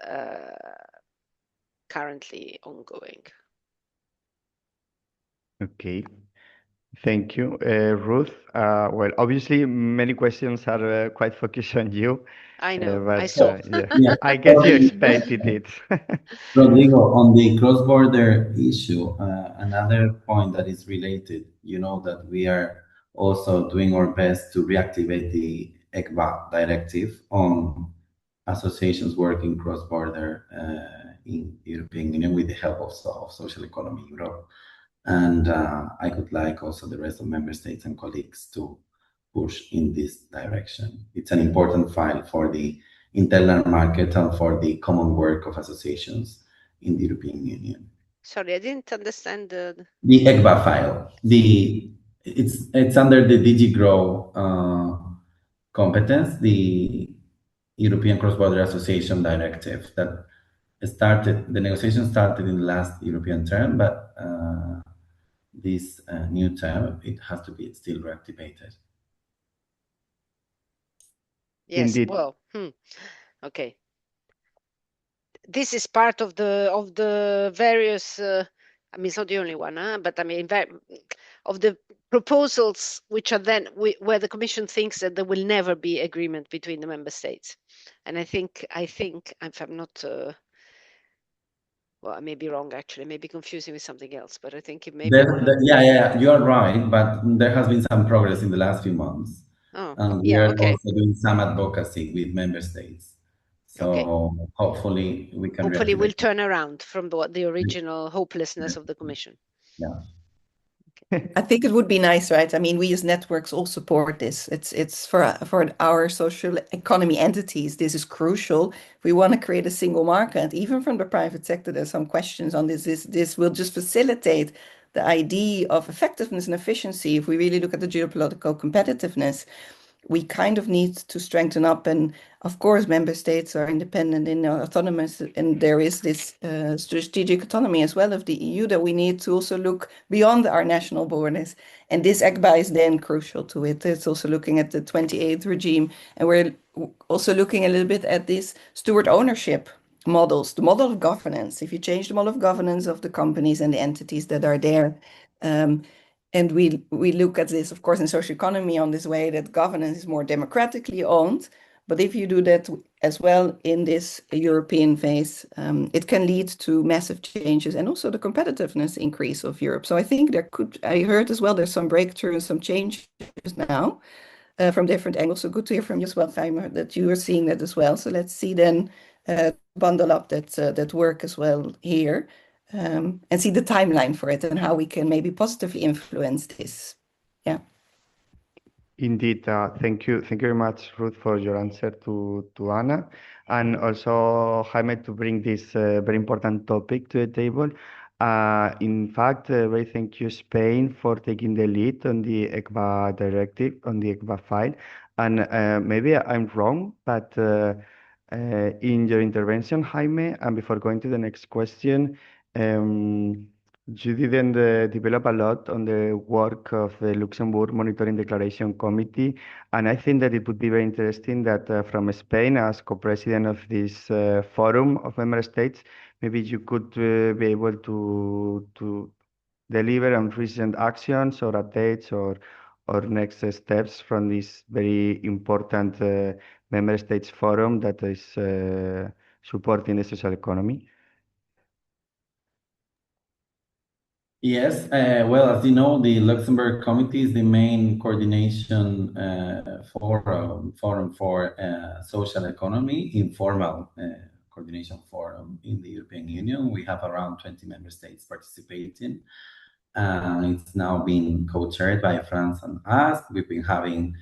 Speaker 4: currently ongoing.
Speaker 5: Okay. Thank you, Ruth. Well, obviously, many questions are quite focused on you,
Speaker 4: I know,
Speaker 5: but
Speaker 4: I saw.
Speaker 5: yeah,
Speaker 6: Yeah.
Speaker 5: I guess you expected it.
Speaker 6: Rodrigo, on the cross-border issue, another point that is related, you know, that we are also doing our best to reactivate the ECBA directive on associations working cross-border in European Union with the help of Social Economy Europe. And I would like also the rest of member states and colleagues to push in this direction. It's an important file for the internal market and for the common work of associations in the European Union.
Speaker 4: Sorry, I didn't understand
Speaker 6: The ECBA file. It's under the DG Grow competence, the European Cross-Border Association Directive that started, the negotiation started in the last European term, but this new term, it has to be still reactivated.
Speaker 4: Yes,
Speaker 5: Indeed.
Speaker 4: well, okay. This is part of the various. I mean, it's not the only one, but I mean, of the proposals which are then where the Commission thinks that there will never be agreement between the member states, and I think if I'm not. Well, I may be wrong. Actually, I may be confusing with something else, but I think it may be.
Speaker 6: Yeah, you are right. But there has been some progress in the last few months, and we are also doing some advocacy with member states. So hopefully we can.
Speaker 4: Hopefully, we'll turn around from the original hopelessness of the Commission.
Speaker 6: Yeah.
Speaker 7: I think it would be nice, right? I mean, we as networks all support this. It's for our social economy entities. This is crucial. If we want to create a single market, even from the private sector, there's some questions on this. This will just facilitate the idea of effectiveness and efficiency. If we really look at the geopolitical competitiveness, we kind of need to strengthen up. And of course, member states are independent and autonomous, and there is this strategic autonomy as well of the EU that we need to also look beyond our national borders. And this ECBA is then crucial to it. It's also looking at the 28th regime, and we're also looking a little bit at this steward ownership models, the model of governance. If you change the model of governance of the companies and the entities that are there, and we look at this, of course, in social economy on this way that governance is more democratically owned. But if you do that as well in this European phase, it can lead to massive changes and also the competitiveness increase of Europe. So I think I heard as well, there's some breakthroughs, some changes now from different angles. So good to hear from you as well, Feimer, that you are seeing that as well. So let's see then bundle up that work as well here. And see the timeline for it and how we can maybe positively influence this. Yeah.
Speaker 5: Indeed. Thank you. Thank you very much, Ruth, for your answer to Anna. And also, Jaime, to bring this very important topic to the table. In fact, very thank you, Spain, for taking the lead on the ECBA directive, on the ECBA file. And maybe I'm wrong, but in your intervention, Jaime, and before going to the next question, you didn't develop a lot on the work of the Luxembourg Monitoring Declaration Committee, and I think that it would be very interesting that from Spain, as co-president of this forum of member states, maybe you could be able to deliver on recent actions or updates or next steps from this very important member states forum that is supporting the social economy.
Speaker 6: Yes, well, as you know, the Luxembourg Committee is the main coordination forum for social economy, informal coordination forum in the European Union. We have around 20 member states participating. It's now been co-chaired by France and us. We've been having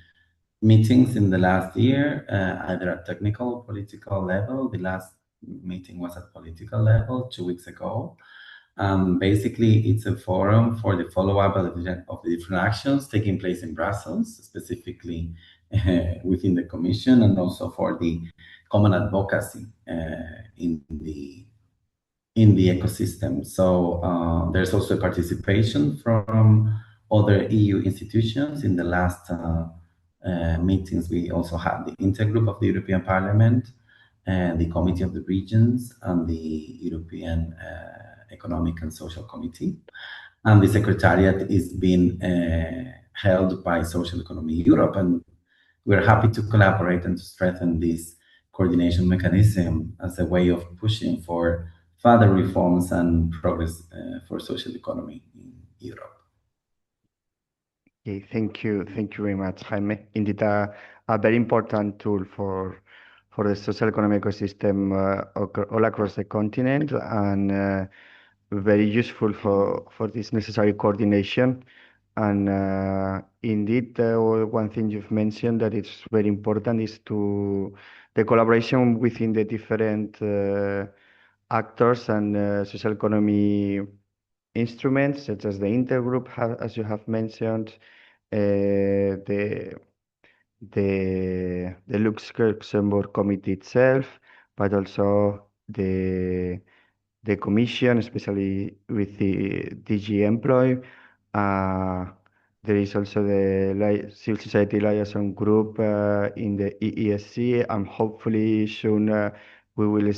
Speaker 6: meetings in the last year, either at technical, political level. The last meeting was at political level 2 weeks ago. Basically, it's a forum for the follow-up of the different actions taking place in Brussels, specifically within the Commission, and also for the common advocacy in the ecosystem. So there's also participation from other EU institutions. In the last meetings, we also had the Intergroup of the European Parliament, and the Committee of the Regions, and the European Economic and Social Committee. And the Secretariat is being held by Social Economy Europe, and we're happy to collaborate and to strengthen this coordination mechanism as a way of pushing for further reforms and progress for social economy in Europe.
Speaker 5: Okay, thank you very much, Jaime. Indeed, a very important tool for the social economic ecosystem all across the continent, and very useful for this necessary coordination. And indeed, one thing you've mentioned that is very important is the collaboration within the different actors and social economy instruments, such as the intergroup, as you have mentioned, the Luxembourg Committee itself, but also the Commission, especially with the DG Employ. There is also the Civil Society Liaison Group in the EESC, and hopefully soon we will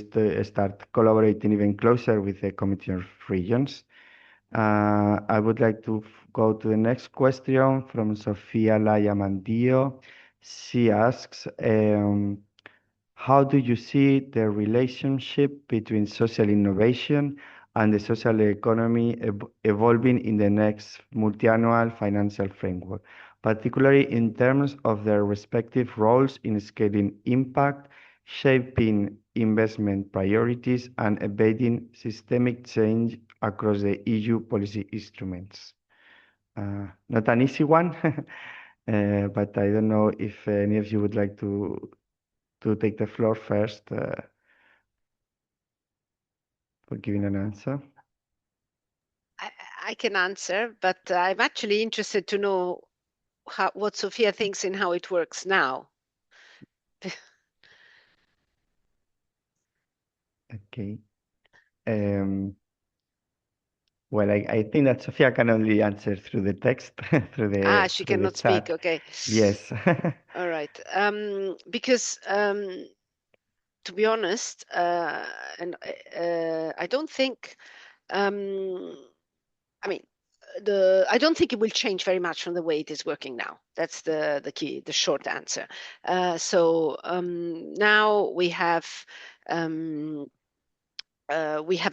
Speaker 5: start collaborating even closer with the Committee of Regions. I would like to go to the next question from Sofia Laya Mandio. She asks, how do you see the relationship between social innovation and the social economy evolving in the next multi-annual financial framework, particularly in terms of their respective roles in scaling impact, shaping investment priorities, and evading systemic change across the EU policy instruments? Not an easy one, but I don't know if any of you would like to take the floor first for giving an answer.
Speaker 4: I can answer, but I'm actually interested to know what Sophia thinks and how it works now.
Speaker 5: Okay. Well, I think that Sophia can only answer through the text,
Speaker 4: She
Speaker 5: through the
Speaker 4: cannot speak.
Speaker 5: chat.
Speaker 4: Okay.
Speaker 5: Yes.
Speaker 4: All right. Because to be honest, and I don't think, I mean, I don't think it will change very much from the way it is working now. That's the key, the short answer. So now we have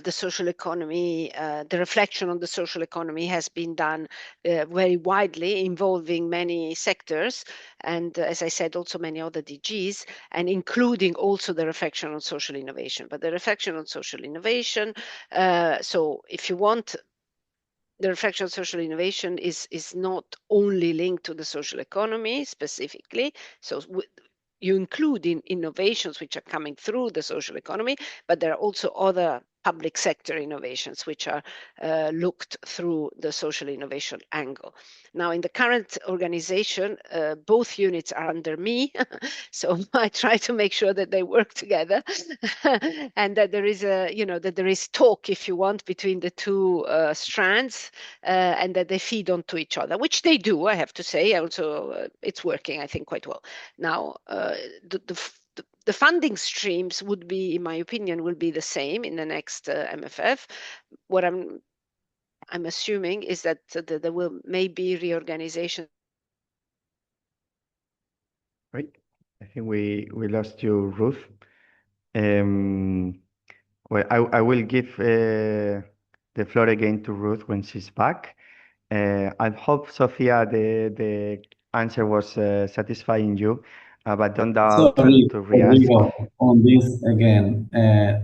Speaker 4: the social economy. The reflection on the social economy has been done very widely, involving many sectors, and as I said, also many other DGs, and including also the reflection on social innovation. But the reflection on social innovation, so if you want, the reflection on social innovation is not only linked to the social economy specifically. So you include in innovations which are coming through the social economy, but there are also other public sector innovations which are looked through the social innovation angle. Now, in the current organization, both units are under me, so I try to make sure that they work together and that there is that there is talk, if you want, between the two strands, and that they feed onto each other, which they do, I have to say. Also, it's working, I think, quite well. Now, the funding streams would be, in my opinion, will be the same in the next MFF. What I'm assuming is that there will maybe reorganization.
Speaker 5: Right. I think we lost you, Ruth. Well, I will give the floor again to Ruth when she's back. I hope, Sophia, the answer was satisfying you, but don't doubt
Speaker 6: Sorry,
Speaker 5: to re-ask.
Speaker 6: Rodrigo, on this again.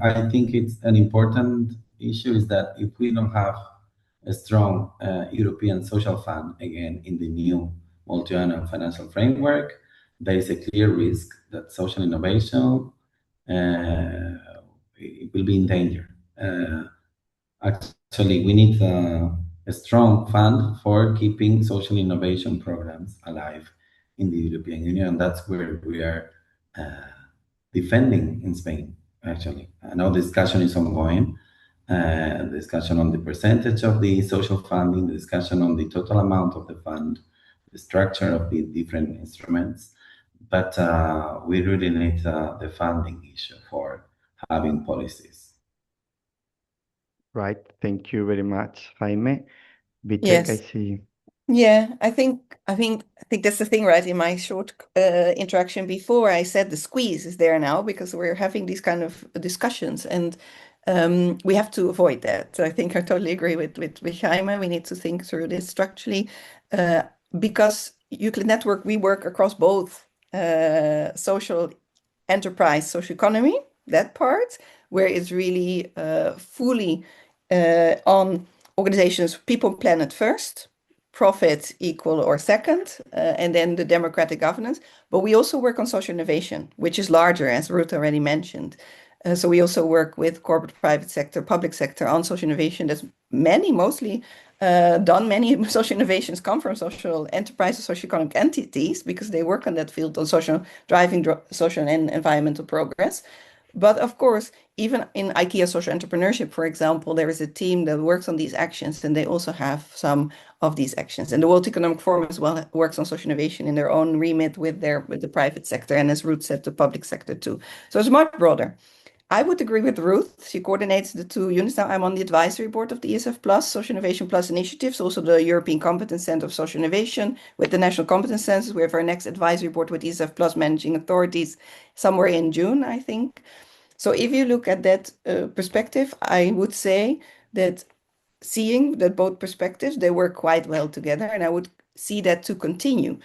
Speaker 6: I think it's an important issue is that if we don't have a strong European social fund again in the new multi-annual financial framework, there is a clear risk that social innovation it will be in danger. Actually, we need a strong fund for keeping social innovation programs alive in the European Union. And that's where we are defending in Spain, actually. I know the discussion is ongoing, the discussion on the percentage of the social funding, the discussion on the total amount of the fund, the structure of the different instruments. But we really need the funding issue for having policies.
Speaker 5: Right. Thank you very much, Jaime. Vitek, I
Speaker 7: Yes.
Speaker 5: see.
Speaker 7: Yeah, I think that's the thing, right? In my short interaction before, I said the squeeze is there now because we're having these kind of discussions, and we have to avoid that. I think I totally agree with Jaime. We need to think through this structurally, because Euclid Network, we work across both social enterprise, social economy, that part, where it's really fully on organizations, people, planet first, profit equal or second, and then the democratic governance. But we also work on social innovation, which is larger, as Ruth already mentioned. So we also work with corporate, private sector, public sector on social innovation. That's mostly done. Many social innovations come from social enterprises, social economic entities, because they work on that field on driving social and environmental progress. But of course, even in IKEA social entrepreneurship, for example, there is a team that works on these actions, and they also have some of these actions. And the World Economic Forum as well works on social innovation in their own remit with the private sector, and as Ruth said, the public sector too. So it's much broader. I would agree with Ruth. She coordinates the two units. Now I'm on the advisory board of the ESF Plus, Social Innovation Plus initiatives, also the European Competence Center of Social Innovation with the National Competence Centers. We have our next advisory board with ESF Plus managing authorities somewhere in June, I think. So if you look at that perspective, I would say that seeing that both perspectives, they work quite well together, and I would see that to continue.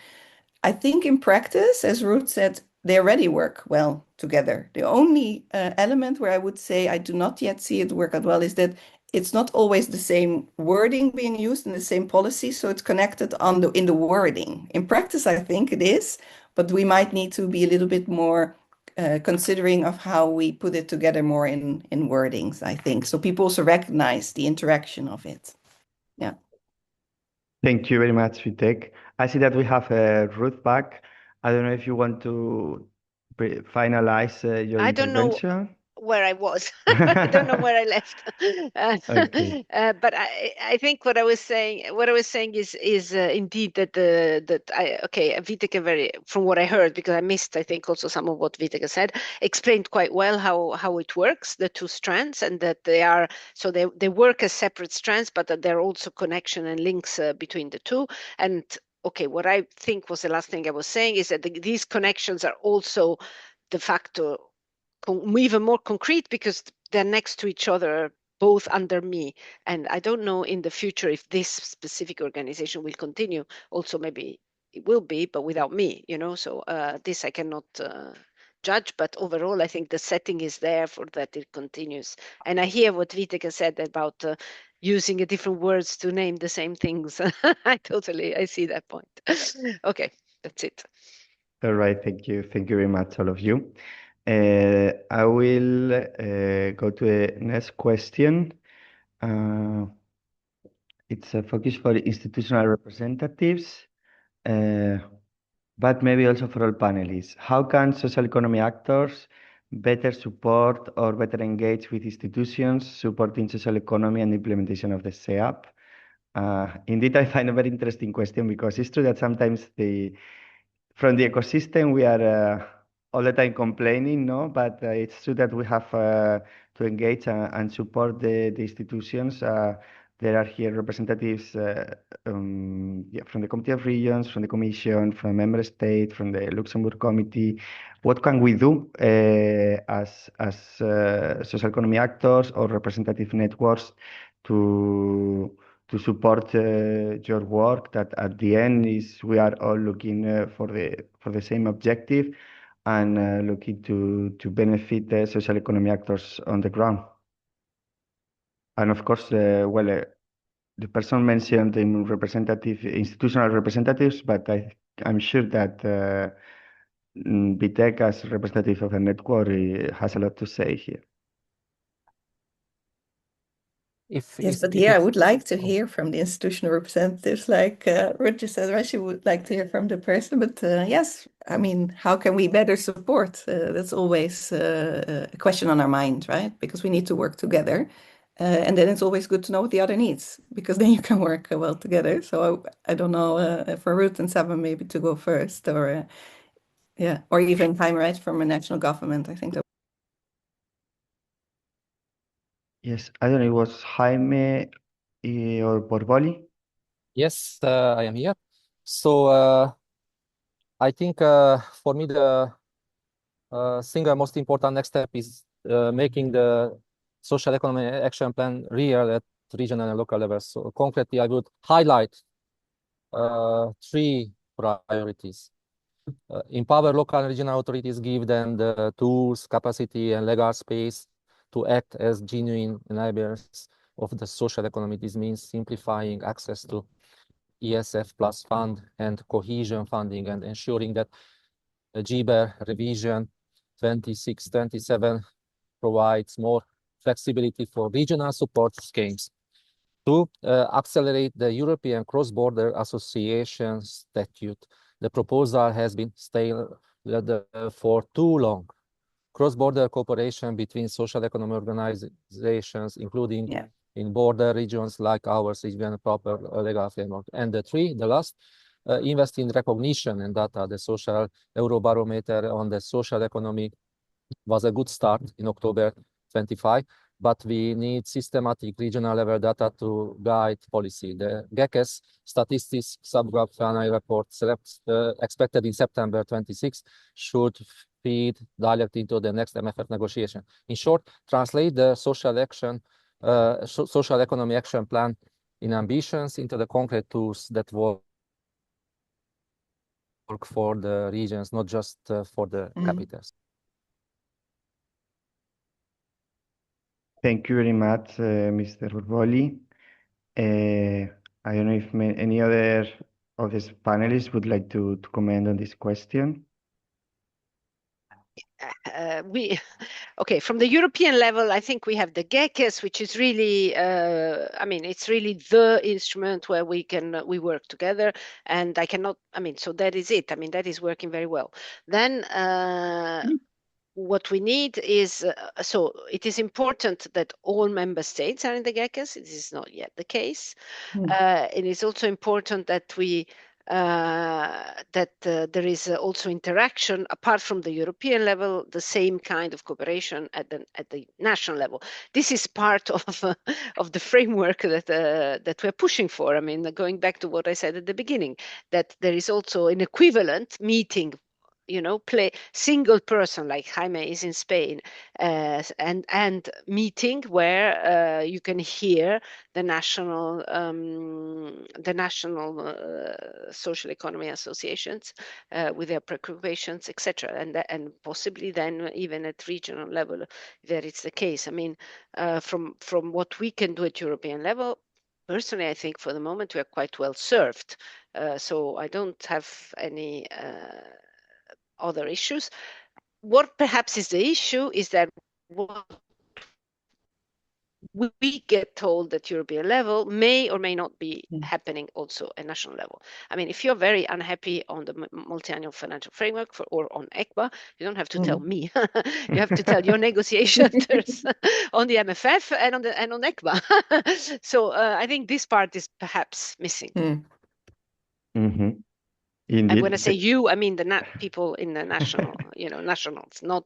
Speaker 7: I think in practice, as Ruth said, they already work well together. The only element where I would say I do not yet see it work out well is that it's not always the same wording being used in the same policy, so it's connected in the wording. In practice, I think it is, but we might need to be a little bit more considering of how we put it together more in wordings, I think. So people also recognize the interaction of it. Yeah.
Speaker 5: Thank you very much, Vitek. I see that we have Ruth back. I don't know if you want to finalize your
Speaker 4: I don't know
Speaker 5: intervention.
Speaker 4: where I was. I don't know where I left.
Speaker 5: Okay.
Speaker 4: But I think what I was saying is indeed that Viteke from what I heard, because I missed, I think also some of what Viteke said, explained quite well how it works, the two strands, and that they work as separate strands, but that there are also connection and links between the two. And okay, what I think was the last thing I was saying is that these connections are also de facto even more concrete because they're next to each other, both under me. And I don't know in the future if this specific organization will continue. Also, maybe it will be, but without me, So this I cannot judge. But overall, I think the setting is there for that it continues. And I hear what Viteke said about using different words to name the same things. I see that point. Okay, that's it.
Speaker 5: All right. Thank you. Thank you very much, all of you. I will go to the next question. It's a focus for institutional representatives, but maybe also for all panelists. How can social economy actors better support or better engage with institutions supporting social economy and implementation of the SEAP? Indeed, I find a very interesting question because it's true that sometimes from the ecosystem, we are all the time complaining, no? But it's true that we have to engage and support the institutions. There are here representatives from the Committee of Regions, from the Commission, from the Member State, from the Luxembourg Committee. What can we do as social economy actors or representative networks to support your work, that at the end is we are all looking for the same objective and looking to benefit the social economy actors on the ground. And of course, the person mentioned in institutional representatives, but I'm sure that Vitek, as representative of a network, has a lot to say here.
Speaker 7: Yes, but here I would like to hear from the institutional representatives, like Roger said, right? She would like to hear from the person, but yes, I mean, how can we better support? That's always a question on our mind, right? Because we need to work together. And then it's always good to know what the other needs, because then you can work well together. So I don't know, for Ruth and Saba maybe to go first, or yeah, or even Jaime, right, from a national government, I think that.
Speaker 5: Yes, I don't know, it was Jaime or Borboli.
Speaker 8: Yes, I am here. So I think for me the single most important next step is making the social economy action plan real at regional and local levels. So concretely, I would highlight three priorities. Empower local and regional authorities, give them the tools, capacity, and legal space to act as genuine enablers of the social economy. This means simplifying access to ESF plus fund and cohesion funding, and ensuring that the GBER revision 26-27 provides more flexibility for regional support schemes. To accelerate the European Cross-Border Association Statute, the proposal has been stale for too long. Cross-border cooperation between social economic organizations, including in border regions like ours, is a proper legal framework. And the last, invest in recognition and data. The social Eurobarometer on the social economy was a good start in October 25, but we need systematic regional level data to guide policy. The GECES statistics subgroup final report expected in September 26 should feed directly into the next MFF negotiation. In short, translate the social economy action plan in ambitions into the concrete tools that work for the regions, not just for the capitals.
Speaker 5: Thank you very much, Mr. Borboli. I don't know if any other of these panelists would like to comment on this question.
Speaker 4: Okay, from the European level, I think we have the GECES, which is really, I mean, it's really the instrument where we work together, and so that is it. I mean, that is working very well. Then what we need is, so it is important that all member states are in the GECES. It is not yet the case. It is also important that there is also interaction apart from the European level, the same kind of cooperation at the national level. This is part of the framework that we're pushing for. I mean, going back to what I said at the beginning, that there is also an equivalent meeting, play single person like Jaime is in Spain, and meeting where you can hear the national social economy associations with their preoccupations, etc., and possibly then even at regional level there it's the case. I mean, from what we can do at European level, personally, I think for the moment we are quite well served. So I don't have any other issues. What perhaps is the issue is that what we get told at European level may or may not be happening also at national level. I mean, if you're very unhappy on the multi-annual financial framework or on ECBA, you don't have to tell me. You have to tell your negotiators on the MFF and on ECBA. So I think this part is perhaps missing.
Speaker 5: Indeed.
Speaker 4: And when I say you, I mean the people in the national, nationals, not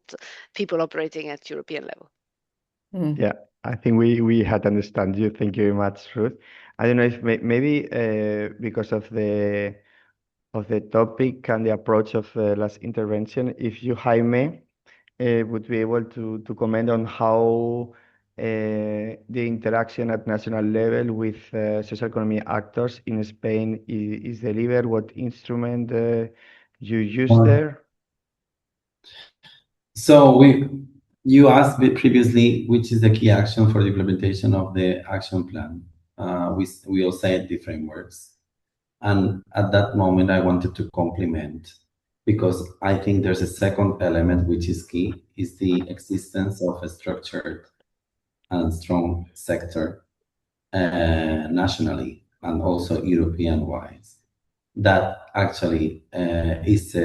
Speaker 4: people operating at European level.
Speaker 5: Yeah, I think we had understand you. Thank you very much, Ruth. I don't know if maybe because of the topic and the approach of the last intervention, if you, Jaime, would be able to comment on how the interaction at national level with social economy actors in Spain is delivered, what instrument you use there?
Speaker 6: So you asked previously which is the key action for the implementation of the action plan. We all said the frameworks. And at that moment, I wanted to complement, because I think there's a second element which is key, is the existence of a structured and strong sector nationally and also European-wise. That actually is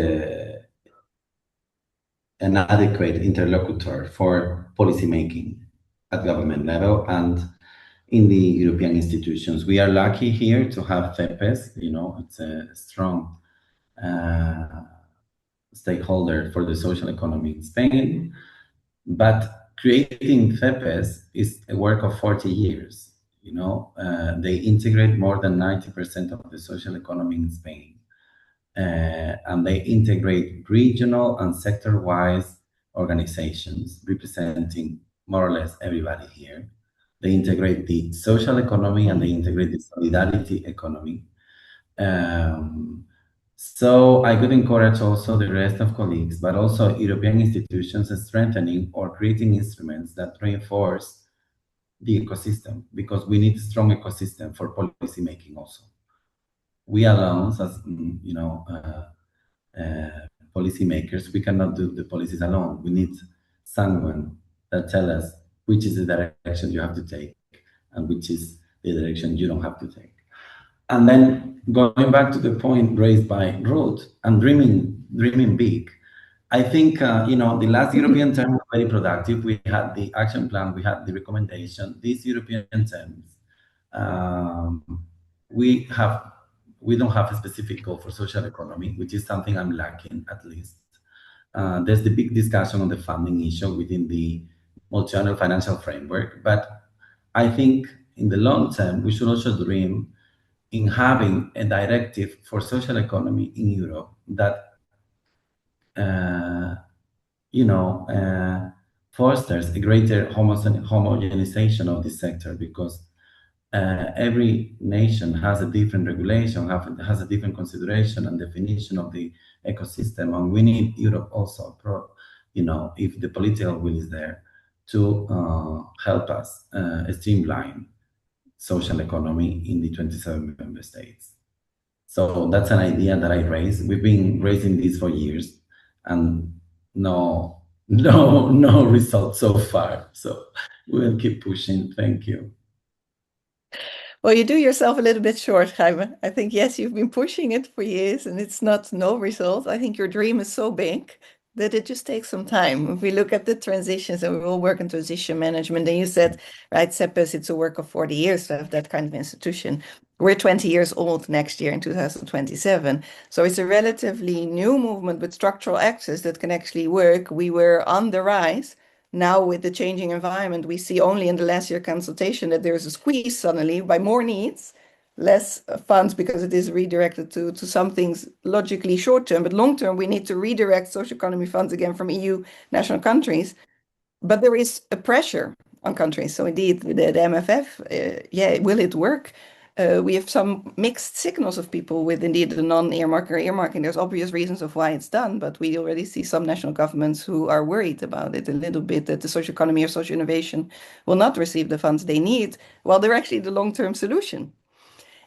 Speaker 6: an adequate interlocutor for policymaking at government level and in the European institutions. We are lucky here to have CEPES, it's a strong stakeholder for the social economy in Spain, but creating CEPES is a work of 40 years. They integrate more than 90% of the social economy in Spain. And they integrate regional and sector-wise organizations representing more or less everybody here. They integrate the social economy and they integrate the solidarity economy. So I could encourage also the rest of colleagues, but also European institutions strengthening or creating instruments that reinforce the ecosystem, because we need a strong ecosystem for policy making also. We alone, as policymakers, we cannot do the policies alone. We need someone that tells us which is the direction you have to take and which is the direction you don't have to take. And then going back to the point raised by Ruth and dreaming big, I think the last European term was very productive. We had the action plan, we had the recommendation. These European terms, we don't have a specific goal for social economy, which is something I'm lacking at least. There's the big discussion on the funding issue within the multi-annual financial framework, but I think in the long term, we should also dream in having a directive for social economy in Europe that fosters a greater homogenization of this sector, because every nation has a different regulation, has a different consideration and definition of the ecosystem, and we need Europe also, if the political will is there, to help us streamline social economy in the 27 member states. So that's an idea that I raised. We've been raising this for years, and no results so far. So we'll keep pushing. Thank you.
Speaker 7: Well, you do yourself a little bit short, Jaime. I think, yes, you've been pushing it for years and it's not no result. I think your dream is so big that it just takes some time. If we look at the transitions, and we all work in transition management, and you said, right, CEPES, it's a work of 40 years to have that kind of institution. We're 20 years old next year in 2027. So it's a relatively new movement with structural access that can actually work. We were on the rise. Now, with the changing environment, we see only in the last year consultation that there's a squeeze suddenly by more needs, less funds, because it is redirected to some things logically short term, but long term, we need to redirect social economy funds again from EU national countries. But there is a pressure on countries. So indeed, the MFF, will it work? We have some mixed signals of people with indeed the non-earmark or earmarking. There's obvious reasons of why it's done, but we already see some national governments who are worried about it a little bit, that the social economy or social innovation will not receive the funds they need, while they're actually the long-term solution.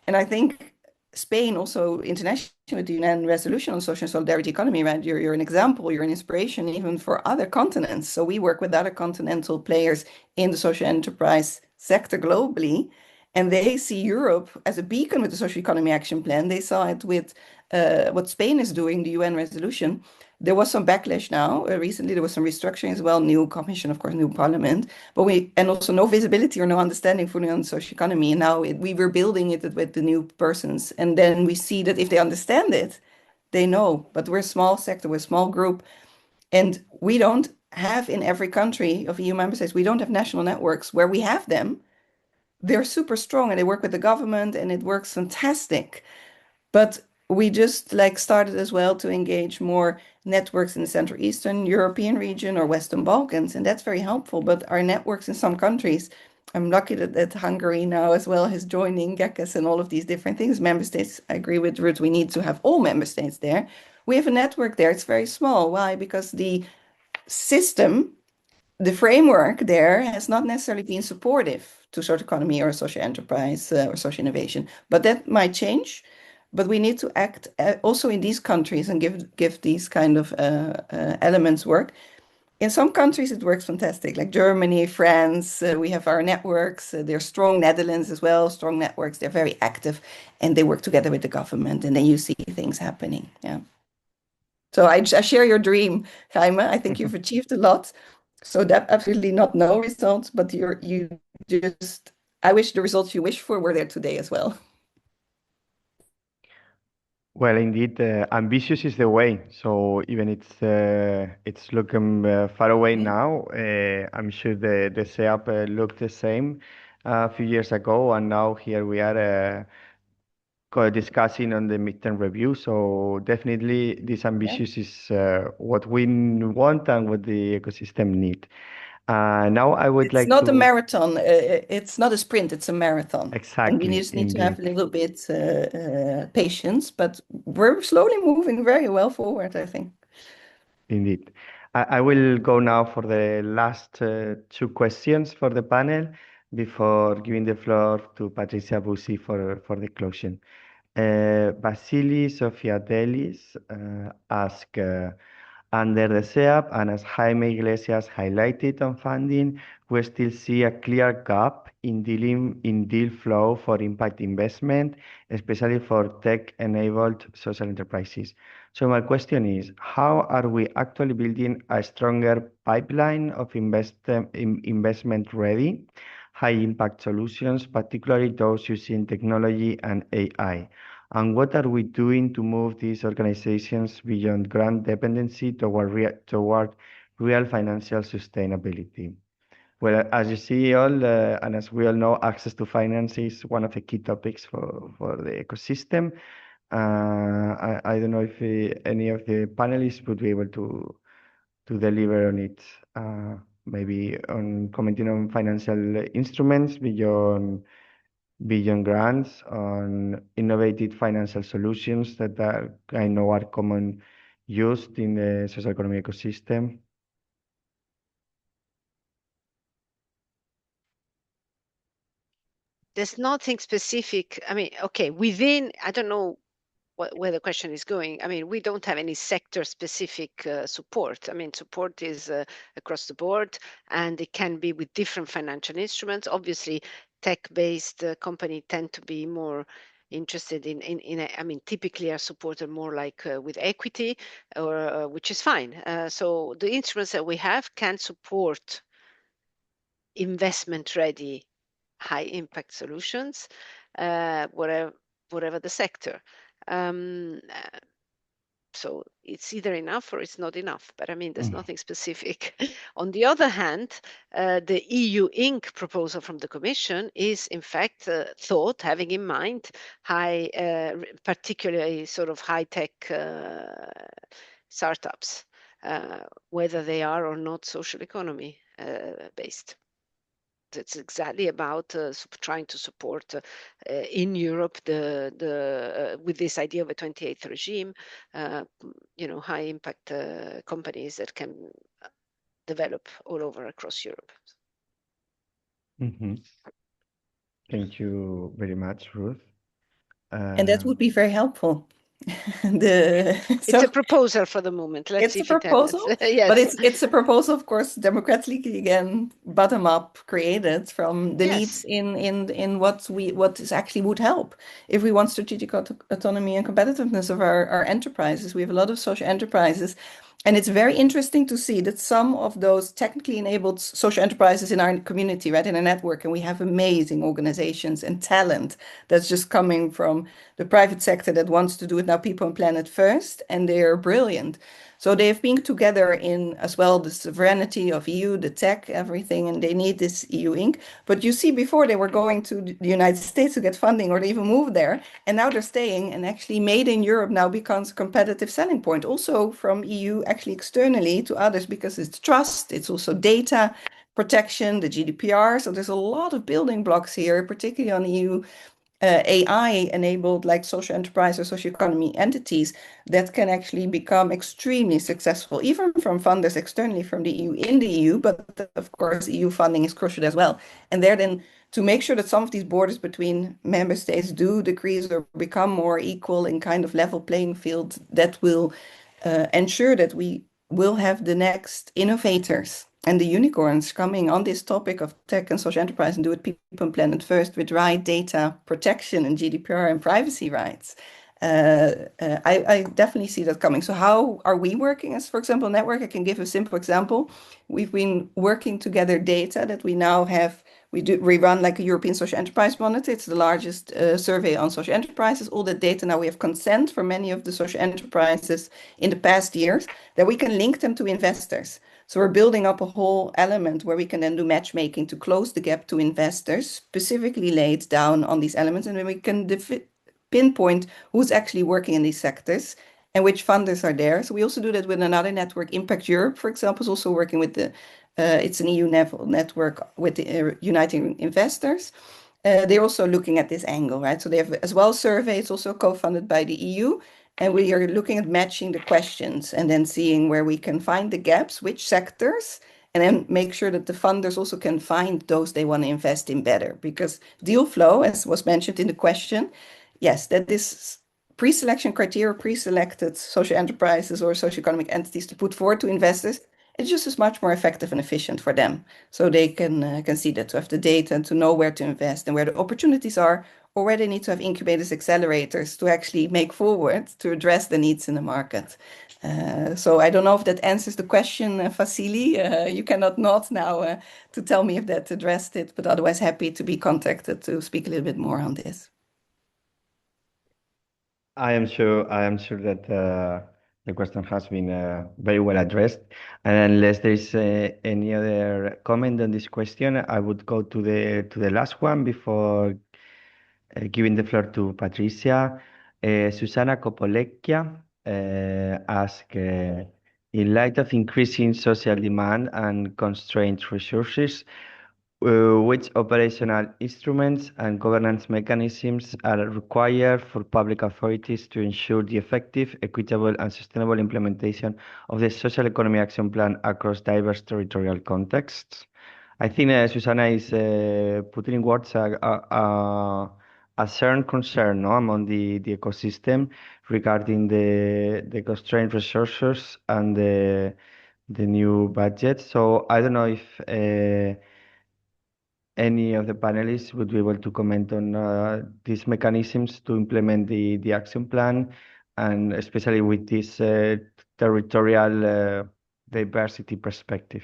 Speaker 7: And I think Spain also internationally with the UN resolution on social and solidarity economy, right? You're an example, you're an inspiration even for other continents. So we work with other continental players in the social enterprise sector globally, and they see Europe as a beacon with the social economy action plan. They saw it with what Spain is doing, the UN resolution. There was some backlash now. Recently, there was some restructuring as well, new commission, of course, new parliament, and also no visibility or no understanding fully on social economy. And now we were building it with the new persons. And then we see that if they understand it, they know. But we're a small sector, we're a small group. And we don't have in every country of EU member states, we don't have national networks. Where we have them, they're super strong and they work with the government and it works fantastic. But we just started as well to engage more networks in the Central Eastern European region or Western Balkans, and that's very helpful. But our networks in some countries, I'm lucky that Hungary now as well is joining GECAS and all of these different things. Member states, I agree with Ruth, we need to have all member states there. We have a network there. It's very small. Why? Because the system, the framework there has not necessarily been supportive to social economy or social enterprise or social innovation, but that might change. But we need to act also in these countries and give these kind of elements work. in some countries it works fantastic, like Germany, France. We have our networks. They're strong. Netherlands as well, strong networks. They're very active, and they work together with the government, and then you see things happening. Yeah. So I share your dream, Jaime. I think you've achieved a lot. So that absolutely not no results, but you just, I wish the results you wish for were there today as well.
Speaker 5: Well, indeed, ambitious is the way. So even it's looking far away now. I'm sure the SEAP looked the same a few years ago, and now here we are discussing on the midterm review. So definitely, this ambitious is what we want and what the ecosystem need. Now I would
Speaker 7: It's
Speaker 5: like
Speaker 7: not a
Speaker 5: to
Speaker 7: marathon. It's not a sprint. It's a marathon. And we
Speaker 5: exactly,
Speaker 7: just need to have a
Speaker 5: indeed.
Speaker 7: little bit patience, but we're slowly moving very well forward, I think.
Speaker 5: Indeed. I will go now for the last two questions for the panel before giving the floor to Patricia Busi for the closing. Vasily Sofiatelis asked, under the SEAP and as Jaime Iglesias highlighted on funding, we still see a clear gap in deal flow for impact investment, especially for tech-enabled social enterprises. So my question is, how are we actually building a stronger pipeline of investment-ready, high-impact solutions, particularly those using technology and AI? And what are we doing to move these organizations beyond grant dependency toward real financial sustainability? Well, as you see, and as we all know, access to finance is one of the key topics for the ecosystem. I don't know if any of the panelists would be able to deliver on it, maybe on commenting on financial instruments beyond grants, on innovative financial solutions that I know are common used in the social economy ecosystem.
Speaker 4: There's nothing specific. I mean, okay, within, I don't know where the question is going. I mean, we don't have any sector-specific support. I mean, support is across the board, and it can be with different financial instruments. Obviously, tech-based companies tend to be more interested I mean, typically are supported more like with equity, or which is fine. So the instruments that we have can support investment-ready, high-impact solutions, whatever the sector. So it's either enough or it's not enough, but I mean, there's nothing specific. On the other hand, the EU Inc. proposal from the Commission is in fact thought, having in mind particularly sort of high-tech startups, whether they are or not social economy based. It's exactly about trying to support in Europe with this idea of a 28th regime, high impact companies that can develop all over across Europe.
Speaker 5: Thank you very much, Ruth.
Speaker 7: And that would be very helpful.
Speaker 4: It's a proposal for the moment. Let's see if it happens. Yes.
Speaker 7: But it's a proposal, of course, democratically again, bottom up, created from the needs in what is actually would help if we want strategic autonomy and competitiveness of our enterprises. We have a lot of social enterprises. And it's very interesting to see that some of those technically enabled social enterprises in our community, right, in a network, and we have amazing organizations and talent that's just coming from the private sector that wants to do it now, people and planet first, and they are brilliant. So they have been together in as well the sovereignty of EU, the tech, everything, and they need this EU Inc. But you see, before they were going to the United States to get funding, or they even moved there, and now they're staying, and actually made in Europe now becomes a competitive selling point, also from EU, actually externally to others, because it's trust, it's also data protection, the GDPR. So there's a lot of building blocks here, particularly on EU AI-enabled like social enterprise or social economy entities that can actually become extremely successful, even from funders externally from the EU in the EU. But of course, EU funding is crucial as well. And there then to make sure that some of these borders between member states do decrease or become more equal in kind of level playing field, that will ensure that we will have the next innovators and the unicorns coming on this topic of tech and social enterprise and do it people and planet first with right data protection and GDPR and privacy rights. I definitely see that coming. So how are we working as, for example, network? I can give a simple example. We've been working together data that we now have. We run like a European Social Enterprise Monitor. It's the largest survey on social enterprises. All the data now we have consent for many of the social enterprises in the past years that we can link them to investors. So we're building up a whole element where we can then do matchmaking to close the gap to investors, specifically laid down on these elements, and then we can pinpoint who's actually working in these sectors and which funders are there. So we also do that with another network. Impact Europe, for example, is also working with it's an EU network with the Uniting Investors. They're also looking at this angle, right? So they have as well surveys also co-funded by the EU. And we are looking at matching the questions and then seeing where we can find the gaps, which sectors, and then make sure that the funders also can find those they want to invest in better. Because deal flow, as was mentioned in the question, yes, that this pre-selection criteria, pre-selected social enterprises or socioeconomic entities to put forward to investors, it's just as much more effective and efficient for them. So they can see that, to have the data and to know where to invest and where the opportunities are, or where they need to have incubators, accelerators to actually make forward to address the needs in the market. So I don't know if that answers the question, Vasily. You cannot nod now to tell me if that addressed it, but otherwise happy to be contacted to speak a little bit more on this.
Speaker 5: I am sure that the question has been very well addressed. And unless there is any other comment on this question, I would go to the last one before giving the floor to Patricia. Susana Kopoleckia asked, in light of increasing social demand and constrained resources, which operational instruments and governance mechanisms are required for public authorities to ensure the effective, equitable, and sustainable implementation of the Social Economy Action Plan across diverse territorial contexts? I think Susanna is putting in words a certain concern, no, among the ecosystem regarding the constrained resources and the new budget. So I don't know if any of the panelists would be able to comment on these mechanisms to implement the action plan, and especially with this territorial diversity perspective.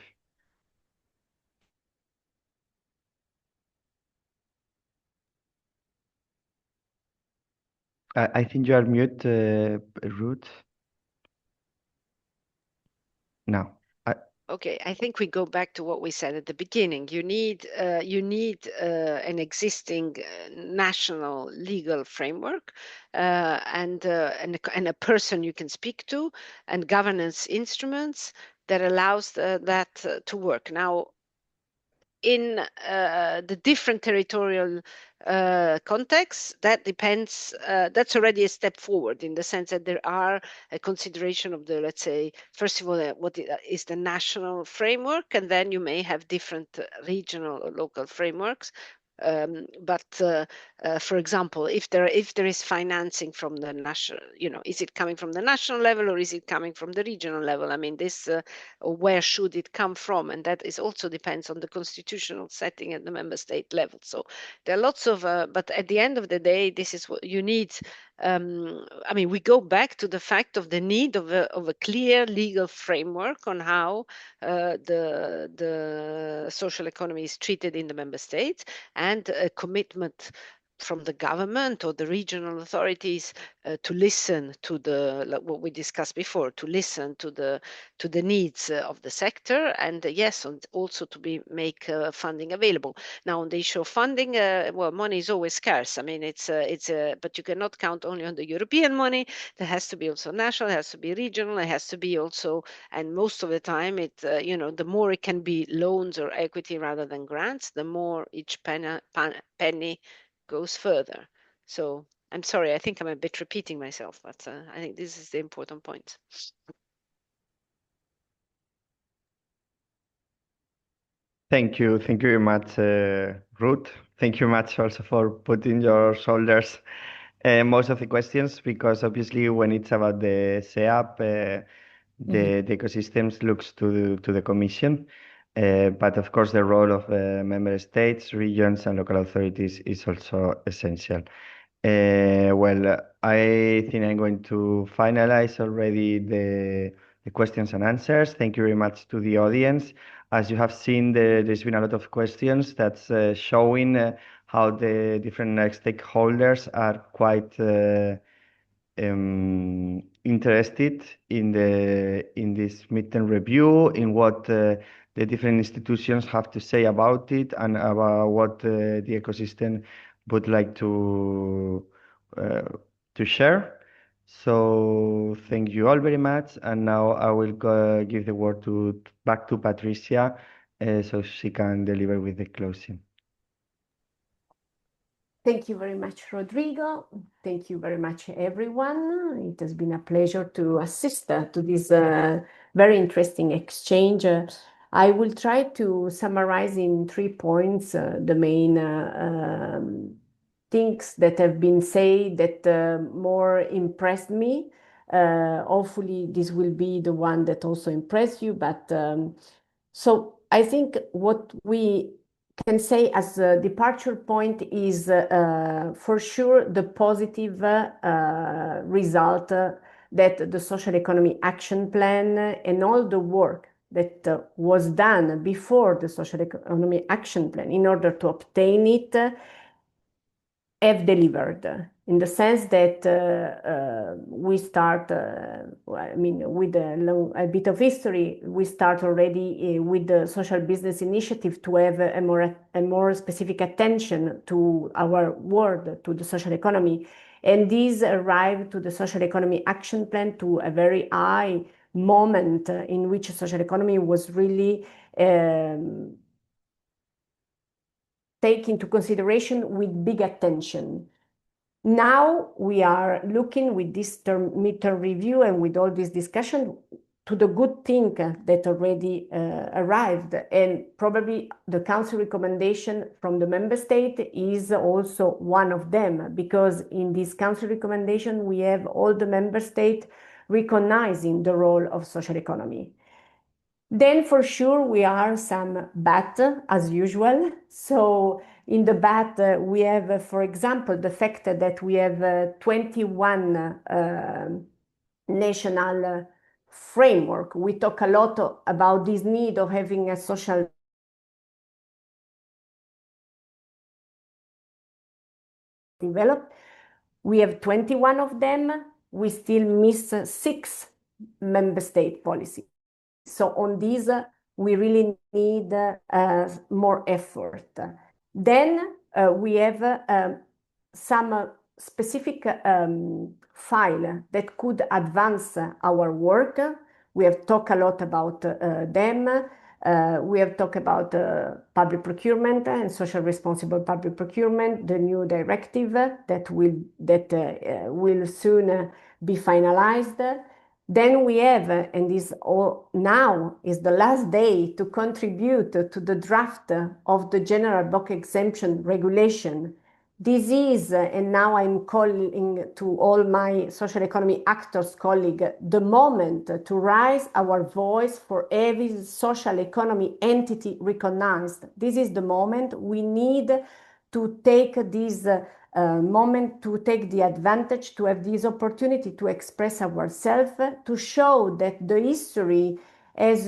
Speaker 5: I think you are mute, Ruth. No.
Speaker 4: Okay, I think we go back to what we said at the beginning. You need an existing national legal framework and a person you can speak to, and governance instruments that allows that to work. Now, in the different territorial contexts, that depends, that's already a step forward in the sense that there are a consideration of the, let's say, first of all, what is the national framework, and then you may have different regional or local frameworks. But for example, if there is financing from the national, is it coming from the national level or is it coming from the regional level? I mean, this where should it come from? And that is also depends on the constitutional setting at the member state level. So there are lots of, but at the end of the day, this is what you need. I mean, we go back to the fact of the need of a clear legal framework on how the social economy is treated in the member states, and a commitment from the government or the regional authorities to listen to what we discussed before, to listen to the needs of the sector, and yes, and also to make funding available. Now, on the issue of funding, well, money is always scarce. I mean, but you cannot count only on the European money. There has to be also national, it has to be regional, it has to be also, and most of the time, the more it can be loans or equity rather than grants, the more each penny goes further. So I'm sorry, I think I'm a bit repeating myself, but I think this is the important point.
Speaker 5: Thank you very much, Ruth. Thank you much also for putting your shoulders most of the questions, because obviously when it's about the SEAP, the ecosystems looks to the Commission. But of course, the role of member states, regions, and local authorities is also essential. Well, I think I'm going to finalize already the questions and answers. Thank you very much to the audience. As you have seen, there's been a lot of questions that's showing how the different stakeholders are quite interested in this midterm review, in what the different institutions have to say about it, and about what the ecosystem would like to share. So thank you all very much, and now I will give the word back to Patricia, so she can deliver with the closing.
Speaker 1: Thank you very much, Rodrigo. Thank you very much, everyone. It has been a pleasure to assist to this very interesting exchange. I will try to summarize in 3 points the main things that have been said that more impressed me. Hopefully, this will be the one that also impressed you. But so I think what we can say as a departure point is for sure the positive result that the social economy action plan and all the work that was done before the social economy action plan in order to obtain it have delivered, in the sense that we start, I mean, with a bit of history, we start already with the social business initiative to have a more specific attention to our world, to the social economy. And these arrived to the social economy action plan to a very high moment in which social economy was really take into consideration with big attention. Now we are looking with this midterm review and with all this discussion to the good thing that already arrived, and probably the Council recommendation from the member state is also one of them, because in this Council recommendation we have all the member states recognizing the role of social economy. Then for sure we are some bad as usual. So in the bad we have, for example, the fact that we have 21 national framework. We talk a lot about this need of having a social develop. We have 21 of them. We still miss 6 member state policies. So on these, we really need more effort. Then we have some specific file that could advance our work. We have talked a lot about them. We have talked about public procurement and social responsible public procurement, the new directive that will soon be finalized. Then we have, and this all now is the last day to contribute to the draft of the general bulk exemption regulation. This is, and now I'm calling to all my social economy actors colleagues, the moment to raise our voice for every social economy entity recognized. This is the moment we need to take this moment, to take the advantage, to have this opportunity to express ourselves, to show that the history has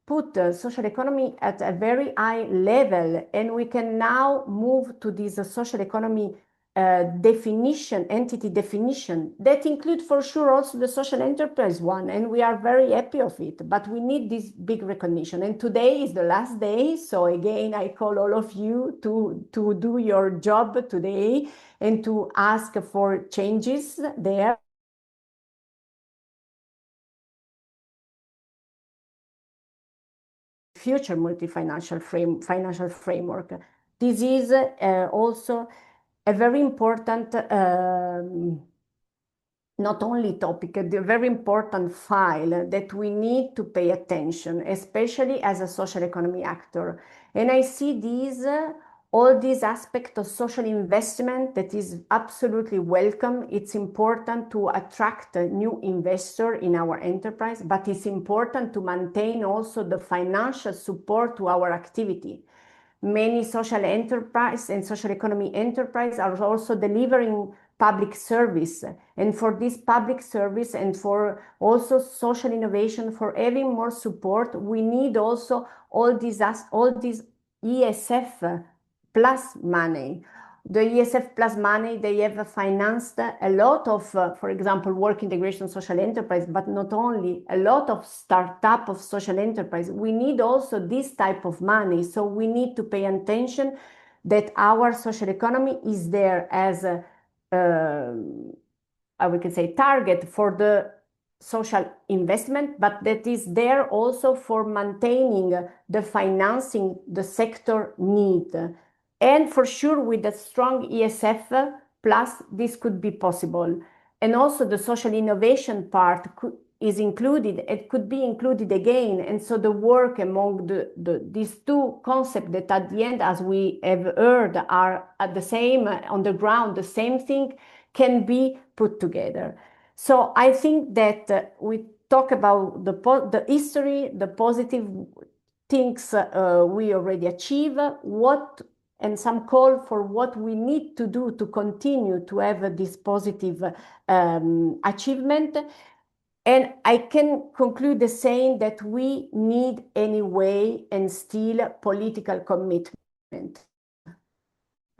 Speaker 1: put social economy at a very high level, and we can now move to this social economy definition, entity definition, that include for sure also the social enterprise one, and we are very happy of it, but we need this big recognition. And today is the last day, so again I call all of you to do your job today and to ask for changes there. Future multi-financial financial framework. This is also a very important, not only topic, a very important file that we need to pay attention, especially as a social economy actor. And I see these all these aspects of social investment that is absolutely welcome. It's important to attract a new investor in our enterprise, but it's important to maintain also the financial support to our activity. Many social enterprise and social economy enterprise are also delivering public service. And for this public service and for also social innovation, for having more support, we need also all these ESF plus money. The ESF plus money, they have financed a lot of, for example, work integration social enterprise, but not only, a lot of startup of social enterprise. We need also this type of money. So we need to pay attention that our social economy is there as a, we can say, target for the social investment, but that is there also for maintaining the financing the sector need. And for sure, with a strong ESF plus, this could be possible. And also the social innovation part is included. It could be included again. And so the work among these two concepts that at the end, as we have heard, are at the same, on the ground, the same thing, can be put together. So I think that we talk about the history, the positive things we already achieve, and some call for what we need to do to continue to have this positive achievement. And I can conclude the saying that we need anyway and still political commitment.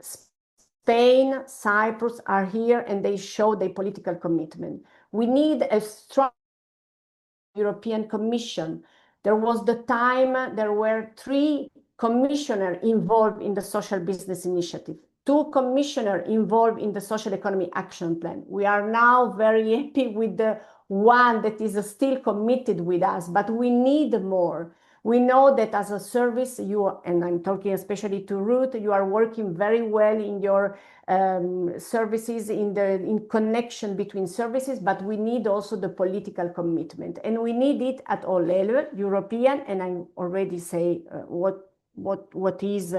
Speaker 1: Spain, Cyprus are here and they show their political commitment. We need a strong European Commission. There was the time there were 3 commissioners involved in the Social Business Initiative, 2 commissioners involved in the Social Economy Action Plan. We are now very happy with the one that is still committed with us, but we need more. We know that as a service, and I'm talking especially to Ruth, you are working very well in your services, in connection between services, but we need also the political commitment. And we need it at all levels, European, and I already say what is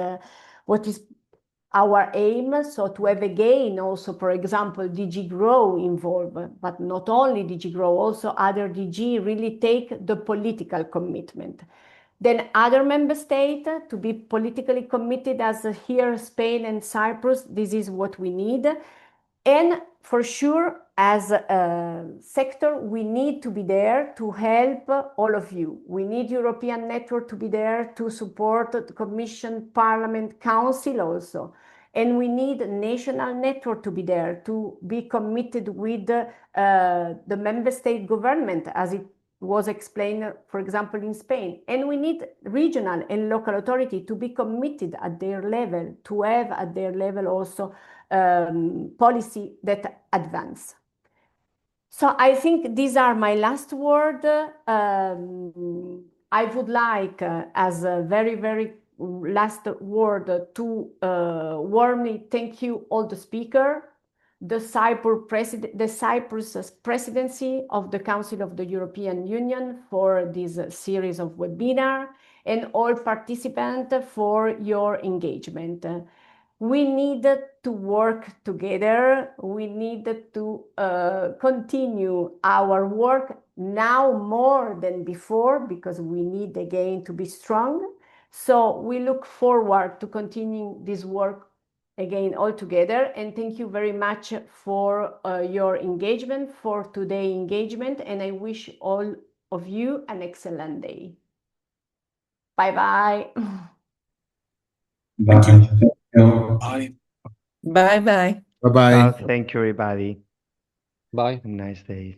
Speaker 1: our aim. So to have again also, for example, DG Grow involved, but not only DG Grow, also other DG really take the political commitment. Then other member states to be politically committed, as here Spain and Cyprus, this is what we need. And for sure, as a sector, we need to be there to help all of you. We need European network to be there to support the Commission, Parliament, Council also. And we need national network to be there to be committed with the member state government, as it was explained, for example, in Spain. And we need regional and local authority to be committed at their level, to have at their level also policy that advance. So I think these are my last words. I would like, as a very, very last word, to warmly thank you all the speakers, the Cyprus presidency of the Council of the European Union for this series of webinar, and all participants for your engagement. We need to work together. We need to continue our work now more than before, because we need again to be strong. So we look forward to continuing this work again all together. And thank you very much for your engagement, for today's engagement. And I wish all of you an excellent day. Bye-bye.
Speaker 6: Bye. Thank you.
Speaker 3: Bye.
Speaker 7: Bye-bye.
Speaker 2: Bye-bye.
Speaker 5: Thank you, everybody.
Speaker 8: Bye.
Speaker 5: Have a nice day.